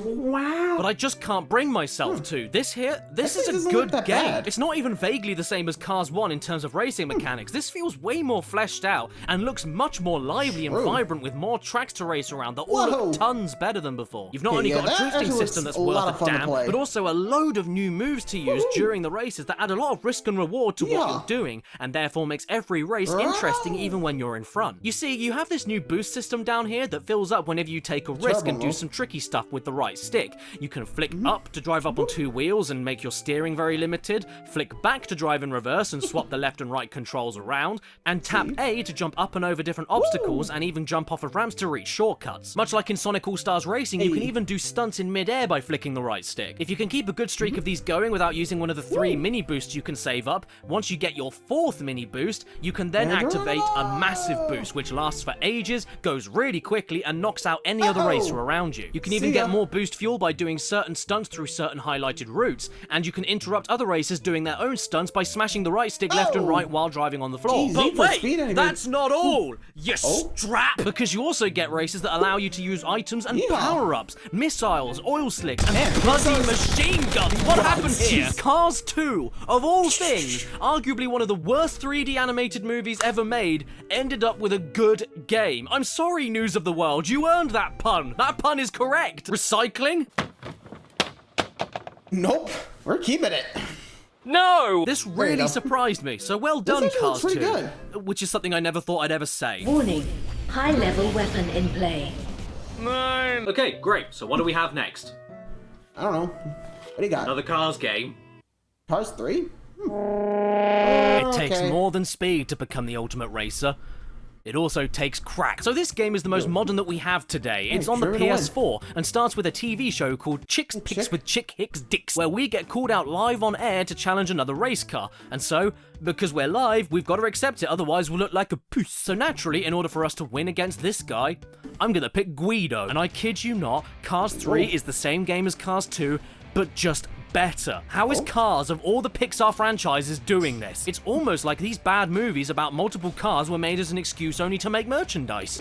wow. But I just can't bring myself to. This is a good game. It's not even vaguely the same as Cars 1 in terms of racing mechanics. This feels way more fleshed out and looks much more lively and vibrant with more tracks to race around that all look tons better than before. You've not only got a drifting system that's worth a damn, but also a load of new moves to use during the races that add a lot of risk and reward to what you're doing, and therefore makes every race interesting even when you're in front. You see, you have this new boost system down here that fills up whenever you take a risk and do some tricky stuff with the right stick. You can flick up to drive up on 2 wheels and make your steering very limited, flick back to drive in reverse and swap the left and right controls around, and tap A to jump up and over different obstacles and even jump off of ramps to reach shortcuts. Much like in Sonic All-Stars Racing, you can even do stunts in mid-air by flicking the right stick. quick. If you can keep a good streak of these going without using one of the 3 mini boosts you can save up, once you get your 4th mini boost, you can then activate a massive boost, which lasts for ages, goes really quickly, and knocks out any other racer around you. You can even get more boost fuel by doing certain stunts through certain highlighted routes, and you can interrupt other racers doing their own stunts by smashing the right stick left and right while driving on the floor. Jeez, but wait, that's not all! You strap! Because you also get races that allow you to use items and power-ups, missiles, oil slicks, and bloody machine guns. What happened here? Cars 2, of all things, arguably one of the worst 3D animated movies ever made, ended up with a good game. I'm sorry, News of the World, you earned that pun. That pun is correct. Recycling? Nope, we're keeping it. No! This really surprised me, so well done, Cars 2. Good. Which is something I never thought I'd ever say. Warning, high-level weapon in play. No. Okay, great. So what do we have next? I don't know. What do you got? Another Cars game. Cars 3? It takes more than speed to become the ultimate racer. It also takes crack. So this game is the most modern that we have today. It's on the PS4 and starts with a TV show called Chicks Picks with Chick Hicks Dicks, where we get called out live on air to challenge another race car. And so, because we're live, we've got to accept it, otherwise we'll look like a puss. So naturally, in order for us to win against this guy, I'm gonna pick Guido. And I kid you not, Cars 3 is the same game as Cars 2, but just better. How is Cars, of all the Pixar franchises, doing this? It's almost like these bad movies about multiple cars were made as an excuse only to make merchandise.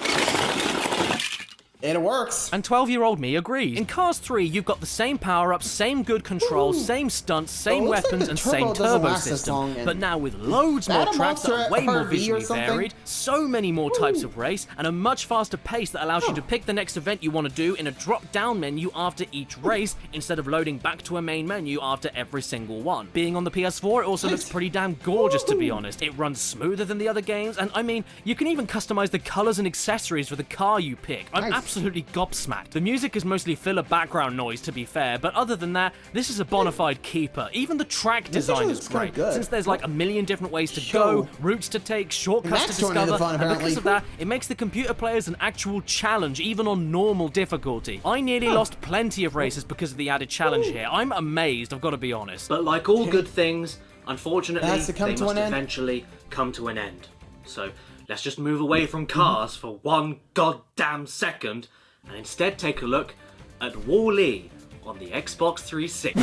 It works. And 12-year-old me agrees. In Cars 3, you've got the same power-ups, same good controls, same stunts, same weapons, and same turbo system. But now with loads more tracks that are way more visually varied, so many more types of race, and a much faster pace that allows you to pick the next event you want to do in a drop-down menu after each race, instead of loading back to a main menu after every single one. Being on the PS4, it also looks pretty damn gorgeous, to be honest. It runs smoother than the other games, and I mean, you can even customize the colors and accessories for the car you pick. I'm absolutely gobsmacked. The music is mostly filler background noise, to be fair, but other than that, this is a bona fide keeper. Even the track design is great, since there's like a million different ways to go, routes to take, shortcuts to discover, and because of that, it makes the computer players an actual challenge, even on normal difficulty. I nearly lost plenty of races because of the added challenge here. I'm amazed, I've got to be honest. But like all good things, unfortunately, they must eventually come to an end. So let's just move away from Cars for one goddamn second, and instead take a look at Wall-E on the Xbox 360.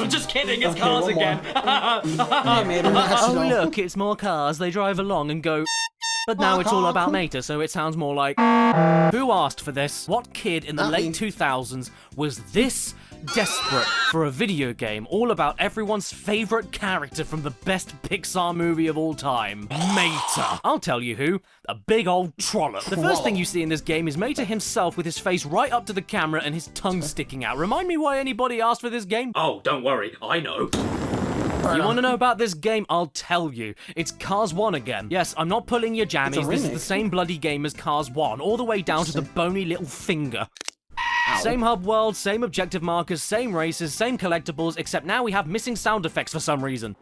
I'm just kidding, it's Cars again. Oh look, it's more cars, they drive along and go... But now it's all about Mater, so it sounds more like... Who asked for this? What kid in the late 2000s was this desperate for a video game all about everyone's favourite character from the best Pixar movie of all time? Mater. I'll tell you who. A big old trollop. The first thing you see in this game is Mater himself with his face right up to the camera and his tongue sticking out. Remind me why anybody asked for this game? Oh, don't worry, I know. You want to know about this game? I'll tell you. It's Cars 1 again. Yes, I'm not pulling your jammies. This is the same bloody game as Cars 1, all the way down to the bony little finger. Same hub world, same objective markers, same races, same collectibles, except now we have missing sound effects for some reason.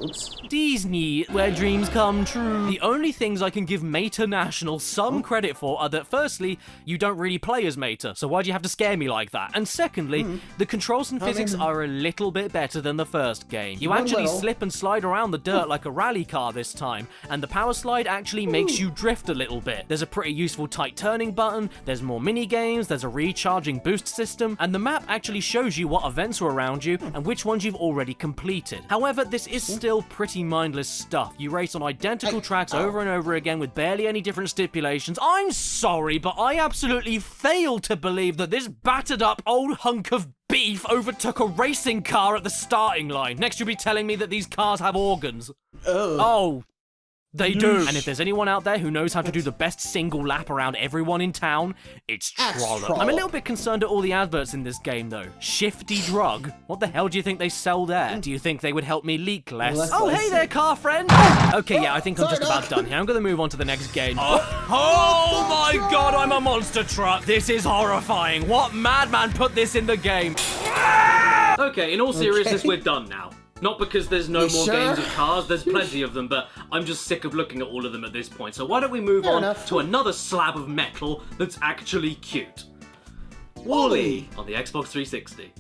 Oops. Disney, where dreams come true. The only things I can give Mater National some credit for are that firstly, you don't really play as Mater, so why'd you have to scare me like that? And secondly, the controls and physics are a little bit better than the first game. You actually slip and slide around the dirt like a rally car this time, and the power slide actually makes you drift a little bit. There's a pretty useful tight turning button, there's more mini games, there's a recharging boost system, and the map actually shows you what events are around you and which ones you've already completed. However, this is still pretty mindless stuff. You race on identical tracks over and over again with barely any different stipulations. I'm sorry, but I absolutely fail to believe that this battered up old hunk of beef overtook a racing car at the starting line. Next you'll be telling me that these cars have organs. Oh. They do. And if there's anyone out there who knows how to do the best single lap around everyone in town, it's Trollop. I'm a little bit concerned at all the adverts in this game, though. Shifty drug? What the hell do you think they sell there? Do you think they would help me leak less? Oh, hey there, car friend! Okay, yeah, I think I'm just about done here. I'm gonna move on to the next game. Oh my god, I'm a monster truck! This is horrifying. What madman put this in the game? Okay, in all seriousness, we're done now. Not because there's no more games of Cars, there's plenty of them, but I'm just sick of looking at all of them at this point. So why don't we move on to another slab of metal that's actually cute. Wall-E on the Xbox 360.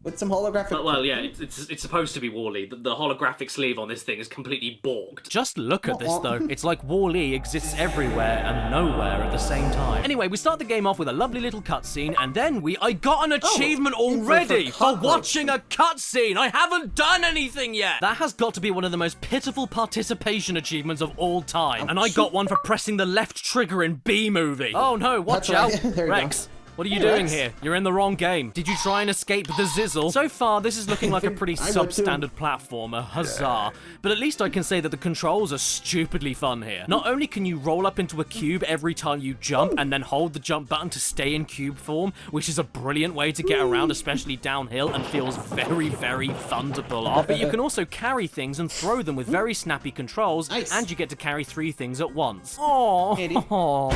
with some holographic. Well, yeah, it's supposed to be WALL-E. The holographic sleeve on this thing is completely borked. Just look at this, though. It's like WALL-E exists everywhere and nowhere at the same time. Anyway, we start the game off with a lovely little cutscene, and then I got an achievement already for watching a cutscene. I haven't done anything yet. That has got to be one of the most pitiful participation achievements of all time. And I got one for pressing the left trigger in B-Movie. Oh no, watch out. Rex. What are you doing here? You're in the wrong game. Did you try and escape the Zizzle? So far, this is looking like a pretty substandard platformer, huzzah. But at least I can say that the controls are stupidly fun here. Not only can you roll up into a cube every time you jump and then hold the jump button to stay in cube form, which is a brilliant way to get around, especially downhill, and feels very, very fun to pull off. But you can also carry things and throw them with very snappy controls, and you get to carry 3 things at once. Oh.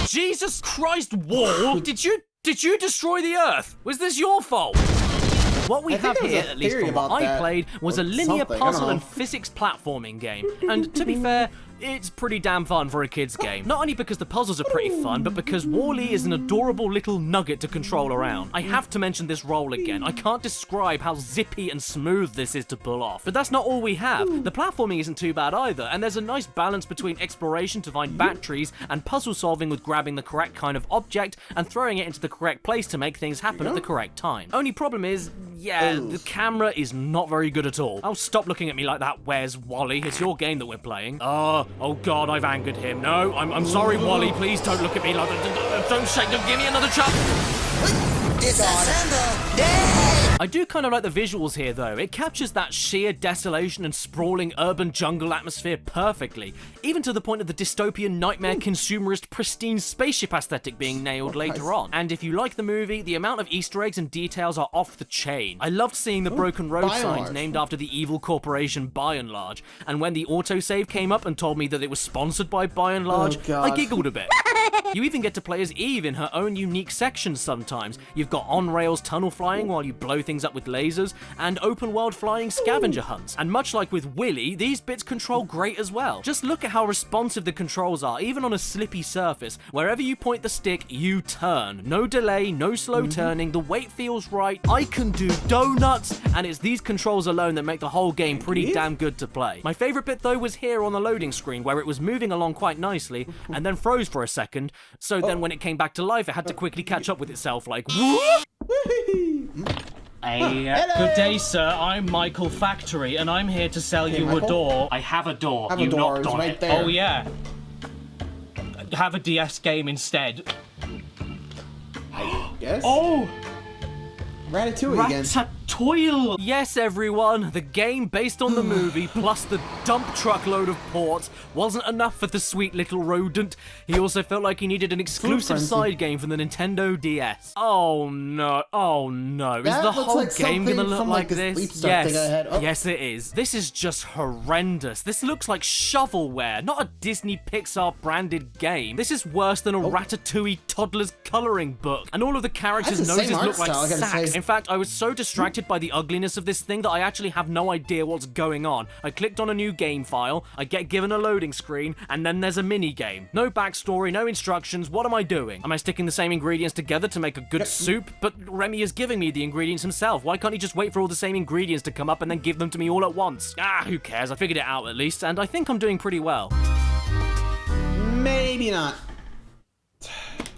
Jesus Christ, Wall! Did you destroy the Earth? Was this your fault? What we have here, at least from what I played, was a linear puzzle and physics platforming game. And to be fair, it's pretty damn fun for a kid's game. Not only because the puzzles are pretty fun, but because WALL-E is an adorable little nugget to control around. I have to mention this roll again. I can't describe how zippy and smooth this is to pull off. But that's not all we have. The platforming isn't too bad either, and there's a nice balance between exploration to find batteries and puzzle solving with grabbing the correct kind of object and throwing it into the correct place to make things happen at the correct time. Only problem is, yeah, the camera is not very good at all. Oh, stop looking at me like that, where's Wally? It's your game that we're playing. Oh God, I've angered him. No, I'm sorry, Wally, please don't look at me like that. Don't shake, don't give me another chance. I do kind of like the visuals here, though. It captures that sheer desolation and sprawling urban jungle atmosphere perfectly, even to the point of the dystopian nightmare consumerist pristine spaceship aesthetic being nailed later on. And if you like the movie, the amount of Easter eggs and details are off the chain. I loved seeing the broken road signs named after the evil corporation By and Large, and when the autosave came up and told me that it was sponsored by By and Large, I giggled a bit. You even get to play as Eve in her own unique sections sometimes. You've got on-rails tunnel flying while you blow things up with lasers, and open-world flying scavenger hunts. And much like with Willy, these bits control great as well. Just look at how responsive the controls are, even on a slippy surface. Wherever you point the stick, you turn. No delay, no slow turning, the weight feels right. I can do donuts, and it's these controls alone that make the whole game pretty damn good to play. My favorite bit though was here on the loading screen, where it was moving along quite nicely, and then froze for a second, so then when it came back to life, it had to quickly catch up with itself, like, whoop! Good day, sir. I'm Michael Factory, and I'm here to sell you a door. I have a door. You knocked on it. There. Oh, yeah. Have a DS game instead. Yes? Oh! Ratatouille again. Ratatouille! Yes, everyone, the game based on the movie plus the dump truckload of ports wasn't enough for the sweet little rodent. He also felt like he needed an exclusive side game for the Nintendo DS. Oh no, is the whole game gonna look like this? Yes, yes it is. This is just horrendous. This looks like shovelware, not a Disney Pixar branded game. This is worse than a Ratatouille toddler's coloring book. And all of the characters' noses look like sacks. In fact, I was so distracted by the ugliness of this thing that I actually have no idea what's going on. I clicked on a new game file, I get given a loading screen, and then there's a mini game. No backstory, no instructions. What am I doing? Am I sticking the same ingredients together to make a good soup? But Remy is giving me the ingredients himself. Why can't he just wait for all the same ingredients to come up and then give them to me all at once? Who cares? I figured it out at least, and I think I'm doing pretty well. Maybe not.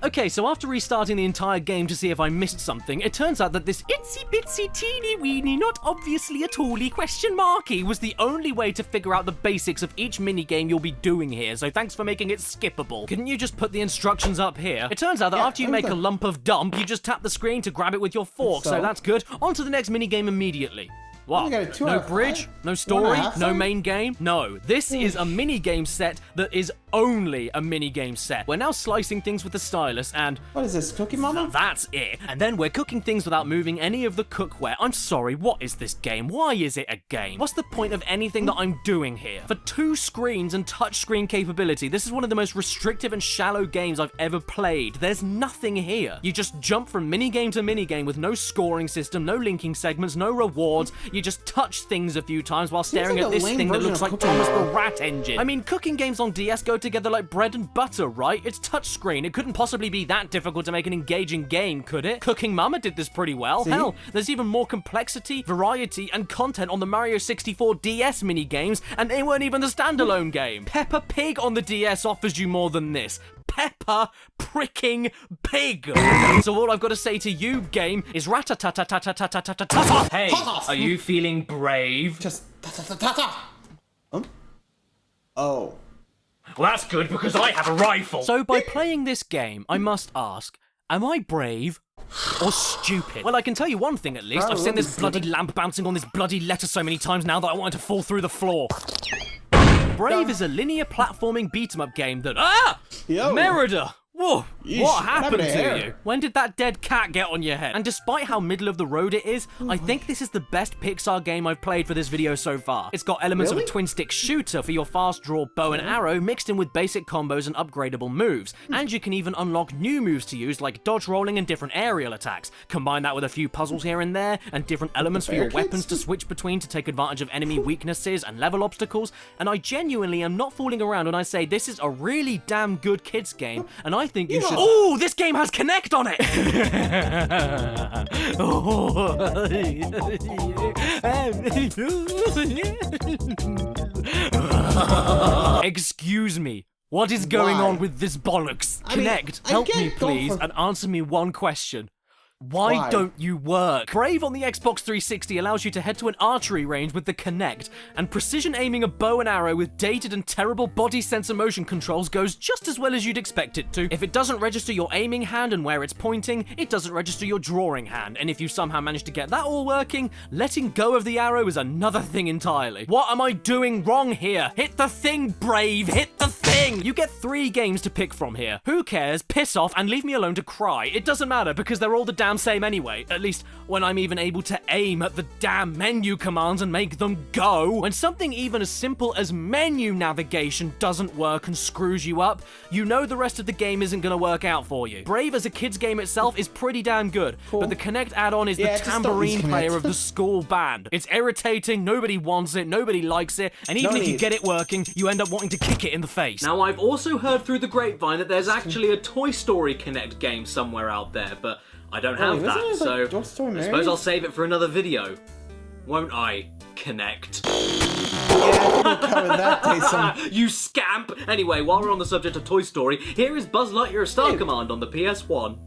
Okay, so after restarting the entire game to see if I missed something, it turns out that this itsy bitsy teeny weeny not obviously at all-y question marky was the only way to figure out the basics of each minigame you'll be doing here, so thanks for making it skippable. Couldn't you just put the instructions up here? It turns out that after you make a lump of dump, you just tap the screen to grab it with your fork, so that's good. On to the next minigame immediately. What? No bridge? No story? No main game? No. This is a minigame set that is only a minigame set. We're now slicing things with the stylus and... What is this, Cookie Mama? That's it. And then we're cooking things without moving any of the cookware. I'm sorry, what is this game? Why is it a game? What's the point of anything that I'm doing here? For 2 screens and touchscreen capability, this is one of the most restrictive and shallow games I've ever played. There's nothing here. You just jump from minigame to minigame with no scoring system, no linking segments, no rewards. You just touch things a few times while staring at this thing that looks like Thomas the Rat Engine. I mean, cooking games on DS go together like bread and butter, right? It's touchscreen. It couldn't possibly be that difficult to make an engaging game, could it? Cooking Mama did this pretty well. See? Hell, there's even more complexity, variety, and content on the Mario 64 DS mini-games, and they weren't even the standalone game. Peppa Pig on the DS offers you more than this. Peppa pricking Pig. So all I've got to say to you, game, is rat-a-ta-ta-ta-ta-ta-ta-ta-ta. Hey, are you feeling brave? Just ta-ta-ta-ta-ta. Oh. Well, that's good, because I have a rifle. So by playing this game, I must ask, am I brave or stupid? Well, I can tell you one thing at least. I've seen this bloody lamp bouncing on this bloody letter so many times now that I want it to fall through the floor. Brave is a linear platforming beat-em-up game that... Merida! Whoa, what happened to you? When did that dead cat get on your head? And despite how middle of the road it is, I think this is the best Pixar game I've played for this video so far. It's got elements of a twin-stick shooter for your fast-draw bow and arrow mixed in with basic combos and upgradable moves. And you can even unlock new moves to use like dodge rolling and different aerial attacks. Combine that with a few puzzles here and there and different elements for your weapons to switch between to take advantage of enemy weaknesses and level obstacles. And I genuinely am not fooling around when I say this is a really damn good kids game, and I think you should... Ooh, this game has Kinect on it! Excuse me. What is going on with this bollocks? Kinect, help me please and answer me one question. Why don't you work? Brave on the Xbox 360 allows you to head to an archery range with the Kinect, and precision aiming a bow and arrow with dated and terrible body sensor motion controls goes just as well as you'd expect it to. If it doesn't register your aiming hand and where it's pointing, it doesn't register your drawing hand, and if you somehow manage to get that all working, letting go of the arrow is another thing entirely. What am I doing wrong here? Hit the thing, Brave! Hit the thing! You get 3 games to pick from here. Who cares? Piss off and leave me alone to cry. It doesn't matter because they're all the damn same anyway, at least when I'm even able to aim at the damn menu commands and make them go. When something even as simple as menu navigation doesn't work and screws you up, you know the rest of the game isn't gonna work out for you. Brave as a kid's game itself is pretty damn good, but the Kinect add-on is the tambourine player of the school band. It's irritating, nobody wants it, nobody likes it, and even if you get it working, you end up wanting to kick it in the face. Now, I've also heard through the grapevine that there's actually a Toy Story Kinect game somewhere out there, but I don't have that, so I suppose I'll save it for another video. Won't I, Kinect? Yeah, we'll cover that day You scamp! Anyway, while we're on the subject of Toy Story, here is Buzz Lightyear Star Command on the PS1.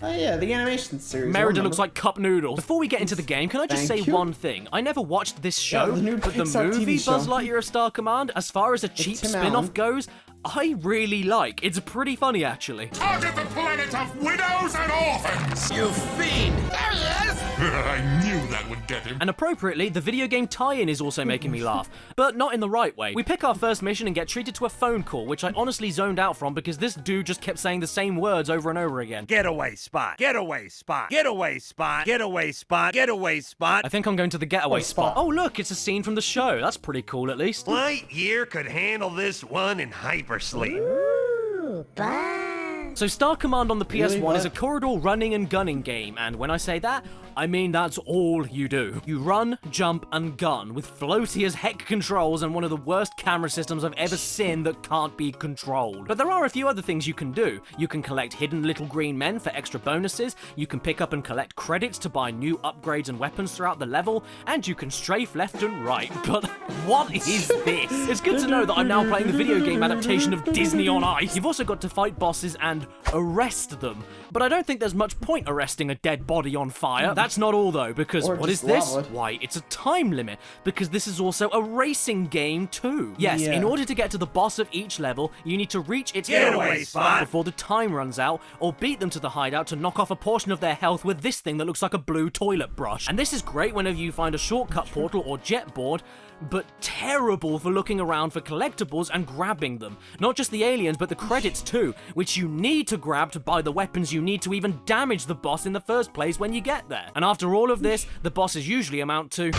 Oh yeah, the animation series. Merida looks like cup noodles. Before we get into the game, can I just say one thing? I never watched this show, but the movie Buzz Lightyear Star Command, as far as a cheap spin-off goes, I really like. It's pretty funny, actually. Target the planet of widows and orphans! You fiend! There he is! I knew that would get him. And appropriately, the video game tie-in is also making me laugh, but not in the right way. We pick our first mission and get treated to a phone call, which I honestly zoned out from because this dude just kept saying the same words over and over again. Getaway spot, getaway spot, getaway spot, getaway spot, getaway spot. I think I'm going to the getaway spot. Oh look, it's a scene from the show. That's pretty cool at least. Lightyear could handle this one in hypersleep. Ooh, bye. So Star Command on the PS1 is a corridor running and gunning game, and when I say that, I mean that's all you do. You run, jump, and gun with floaty as heck controls and one of the worst camera systems I've ever seen that can't be controlled. But there are a few other things you can do. You can collect hidden little green men for extra bonuses, you can pick up and collect credits to buy new upgrades and weapons throughout the level, and you can strafe left and right. But what is this? It's good to know that I'm now playing the video game adaptation of Disney on Ice. You've also got to fight bosses and arrest them. But I don't think there's much point arresting a dead body on fire. That's not all though, because what is this? Why, it's a time limit, because this is also a racing game too. Yes, in order to get to the boss of each level, you need to reach its getaway spot before the time runs out, or beat them to the hideout to knock off a portion of their health with this thing that looks like a blue toilet brush. And this is great whenever you find a shortcut portal or jet board, but terrible for looking around for collectibles and grabbing them. Not just the aliens, but the credits too, which you need to grab to buy the weapons you need to even damage the boss in the first place when you get there. And after all of this, the bosses usually amount to...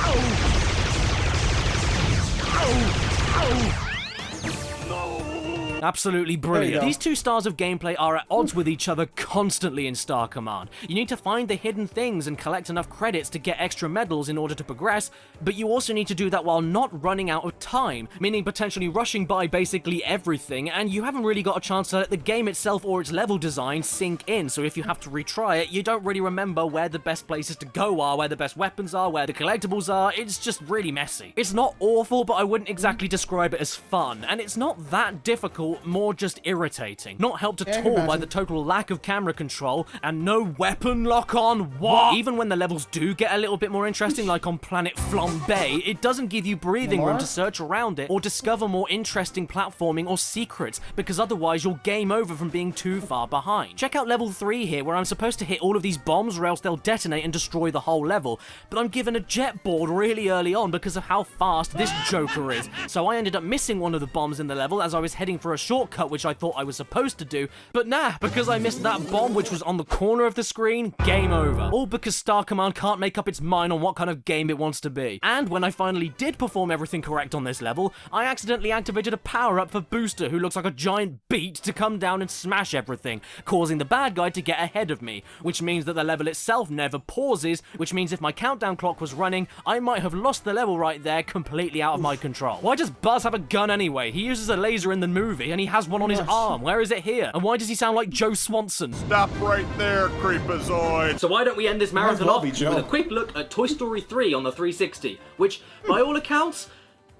Absolutely brilliant. These two styles of gameplay are at odds with each other constantly in Star Command. You need to find the hidden things and collect enough credits to get extra medals in order to progress, but you also need to do that while not running out of time, meaning potentially rushing by basically everything, and you haven't really got a chance to let the game itself or its level design sink in, so if you have to retry it, you don't really remember where the best places to go are, where the best weapons are, where the collectibles are. It's just really messy. It's not awful, but I wouldn't exactly describe it as fun, and it's not that difficult, more just irritating. Not helped at all by the total lack of camera control and no weapon lock-on. What? Even when the levels do get a little bit more interesting, like on Planet Flambe, it doesn't give you breathing room to search around it or discover more interesting platforming or secrets, because otherwise you'll game over from being too far behind. Check out level 3 here, where I'm supposed to hit all of these bombs or else they'll detonate and destroy the whole level, but I'm given a jet board really early on because of how fast this joker is, so I ended up missing one of the bombs in the level as I was heading for a shortcut which I thought I was supposed to do, but nah, because I missed that bomb which was on the corner of the screen, game over. All because Star Command can't make up its mind on what kind of game it wants to be. And when I finally did perform everything correct on this level, I accidentally activated a power-up for Booster, who looks like a giant beat, to come down and smash everything, causing the bad guy to get ahead of me, which means that the level itself never pauses, which means if my countdown clock was running, I might have lost the level right there, completely out of my control. Why does Buzz have a gun anyway? He uses a laser in the movie, and he has one on his arm. Where is it here? And why does he sound like Joe Swanson? Stop right there, Creepazoid. So why don't we end this marathon off with a quick look at Toy Story 3 on the 360, which, by all accounts,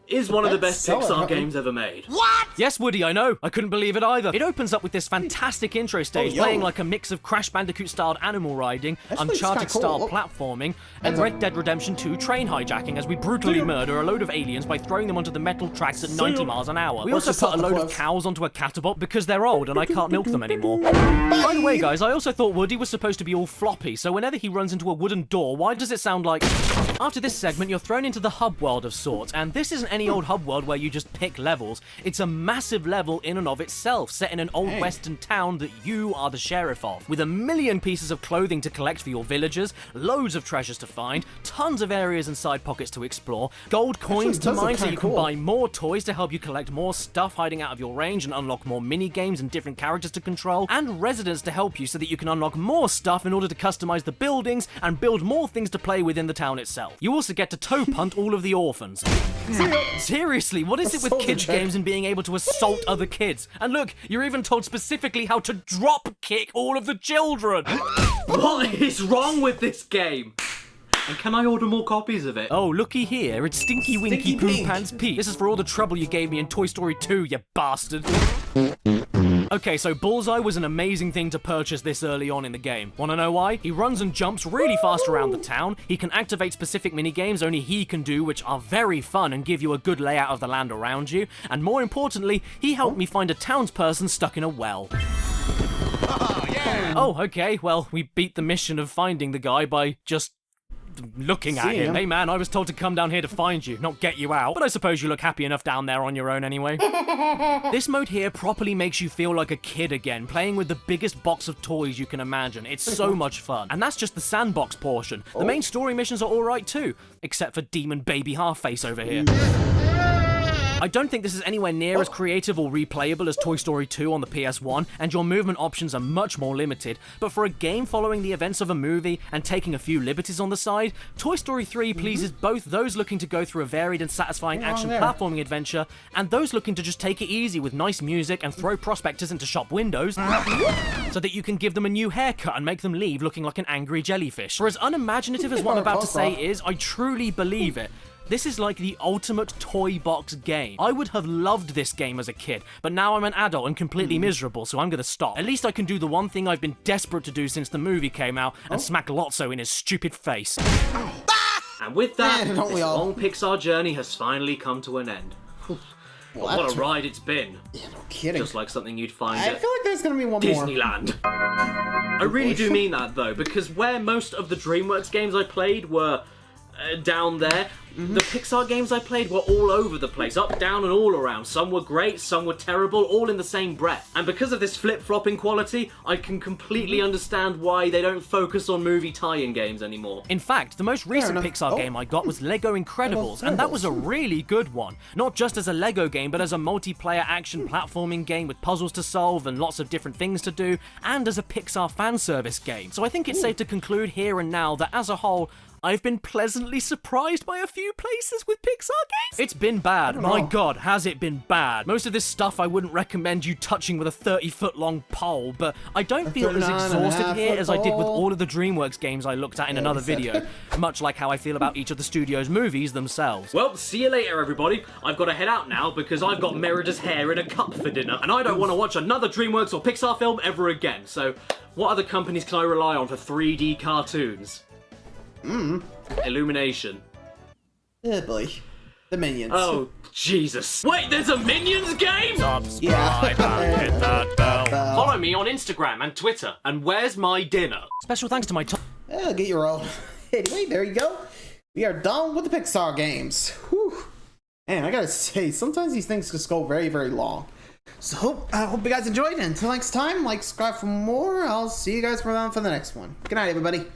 is one of the best Pixar games ever made. What? Yes, Woody, I know. I couldn't believe it either. It opens up with this fantastic intro stage, playing like a mix of Crash Bandicoot-styled animal riding, Uncharted-style platforming, and Red Dead Redemption 2 train hijacking as we brutally murder a load of aliens by throwing them onto the metal tracks at 90 miles an hour. We also put a load of cows onto a catapult because they're old and I can't milk them anymore. By the way, guys, I also thought Woody was supposed to be all floppy, so whenever he runs into a wooden door, why does it sound like... After this segment, you're thrown into the hub world of sorts, and this isn't any old hub world where you just pick levels. It's a massive level in and of itself, set in an old western town that you are the sheriff of, with a million pieces of clothing to collect for your villagers, loads of treasures to find, tons of areas and side pockets to explore, gold coins to mine so you can buy more toys to help you collect more stuff hiding out of your range and unlock more mini-games and different characters to control, and residents to help you so that you can unlock more stuff in order to customize the buildings and build more things to play with in the town itself. You also get to toe punt all of the orphans. Seriously, what is it with kids games and being able to assault other kids? And look, you're even told specifically how to drop kick all of the children. What is wrong with this game? And can I order more copies of it? Oh, looky here, it's Stinky Winky Poo Pants Pete. This is for all the trouble you gave me in Toy Story 2, you bastard. Okay, so Bullseye was an amazing thing to purchase this early on in the game. Wanna know why? He runs and jumps really fast around the town, he can activate specific minigames only he can do, which are very fun and give you a good layout of the land around you, and more importantly, he helped me find a townsperson stuck in a well. Oh, okay, well, we beat the mission of finding the guy by just looking at him. Hey man, I was told to come down here to find you, not get you out. But I suppose you look happy enough down there on your own anyway. This mode here properly makes you feel like a kid again, playing with the biggest box of toys you can imagine. It's so much fun. And that's just the sandbox portion. The main story missions are alright too, except for Demon Baby Half-Face over here. I don't think this is anywhere near as creative or replayable as Toy Story 2 on the PS1, and your movement options are much more limited, but for a game following the events of a movie and taking a few liberties on the side, Toy Story 3 pleases both those looking to go through a varied and satisfying action platforming adventure, and those looking to just take it easy with nice music and throw prospectors into shop windows, so that you can give them a new haircut and make them leave looking like an angry jellyfish. For as unimaginative as what I'm about to say is, I truly believe it. This is like the ultimate toy box game. I would have loved this game as a kid, but now I'm an adult and completely miserable, so I'm gonna stop. At least I can do the one thing I've been desperate to do since the movie came out, and smack Lotso in his stupid face. And with that, this long Pixar journey has finally come to an end. What a ride it's been. Yeah, no kidding. Just like something you'd find at feel like there's gonna be one Disneyland. I really do mean that though, because where most of the DreamWorks games I played were down there, The Pixar games I played were all over the place, up, down, and all around. Some were great, some were terrible, all in the same breath. And because of this flip-flopping quality, I can completely understand why they don't focus on movie tie-in games anymore. In fact, the most recent Pixar game I got was Lego Incredibles, and that was a really good one. Not just as a Lego game, but as a multiplayer action platforming game with puzzles to solve and lots of different things to do, and as a Pixar fan service game. So I think it's safe to conclude here and now that as a whole, I've been pleasantly surprised by a few places with Pixar games. It's been bad. My god, has it been bad. Most of this stuff I wouldn't recommend you touching with a 30-foot long pole, but I don't feel as exhausted here as I did with all of the DreamWorks games I looked at in another video, much like how I feel about each of the studio's movies themselves. Well, see you later, everybody. I've got to head out now because I've got Merida's hair in a cup for dinner, and I don't want to watch another DreamWorks or Pixar film ever again. So, what other companies can I rely on for 3D cartoons? Illumination. Oh boy. The Minions. Oh, Jesus. Wait, there's a Minions game? Subscribe and hit that bell. Follow me on Instagram and Twitter. And where's my dinner? Special thanks to my I'll get your roll. Anyway, there you go. We are done with the Pixar games. Whew. Man, I gotta say, sometimes these things just go very, very long. So, I hope you guys enjoyed it. Until next time, like, subscribe for more. I'll see you guys around for the next one. Good night, everybody.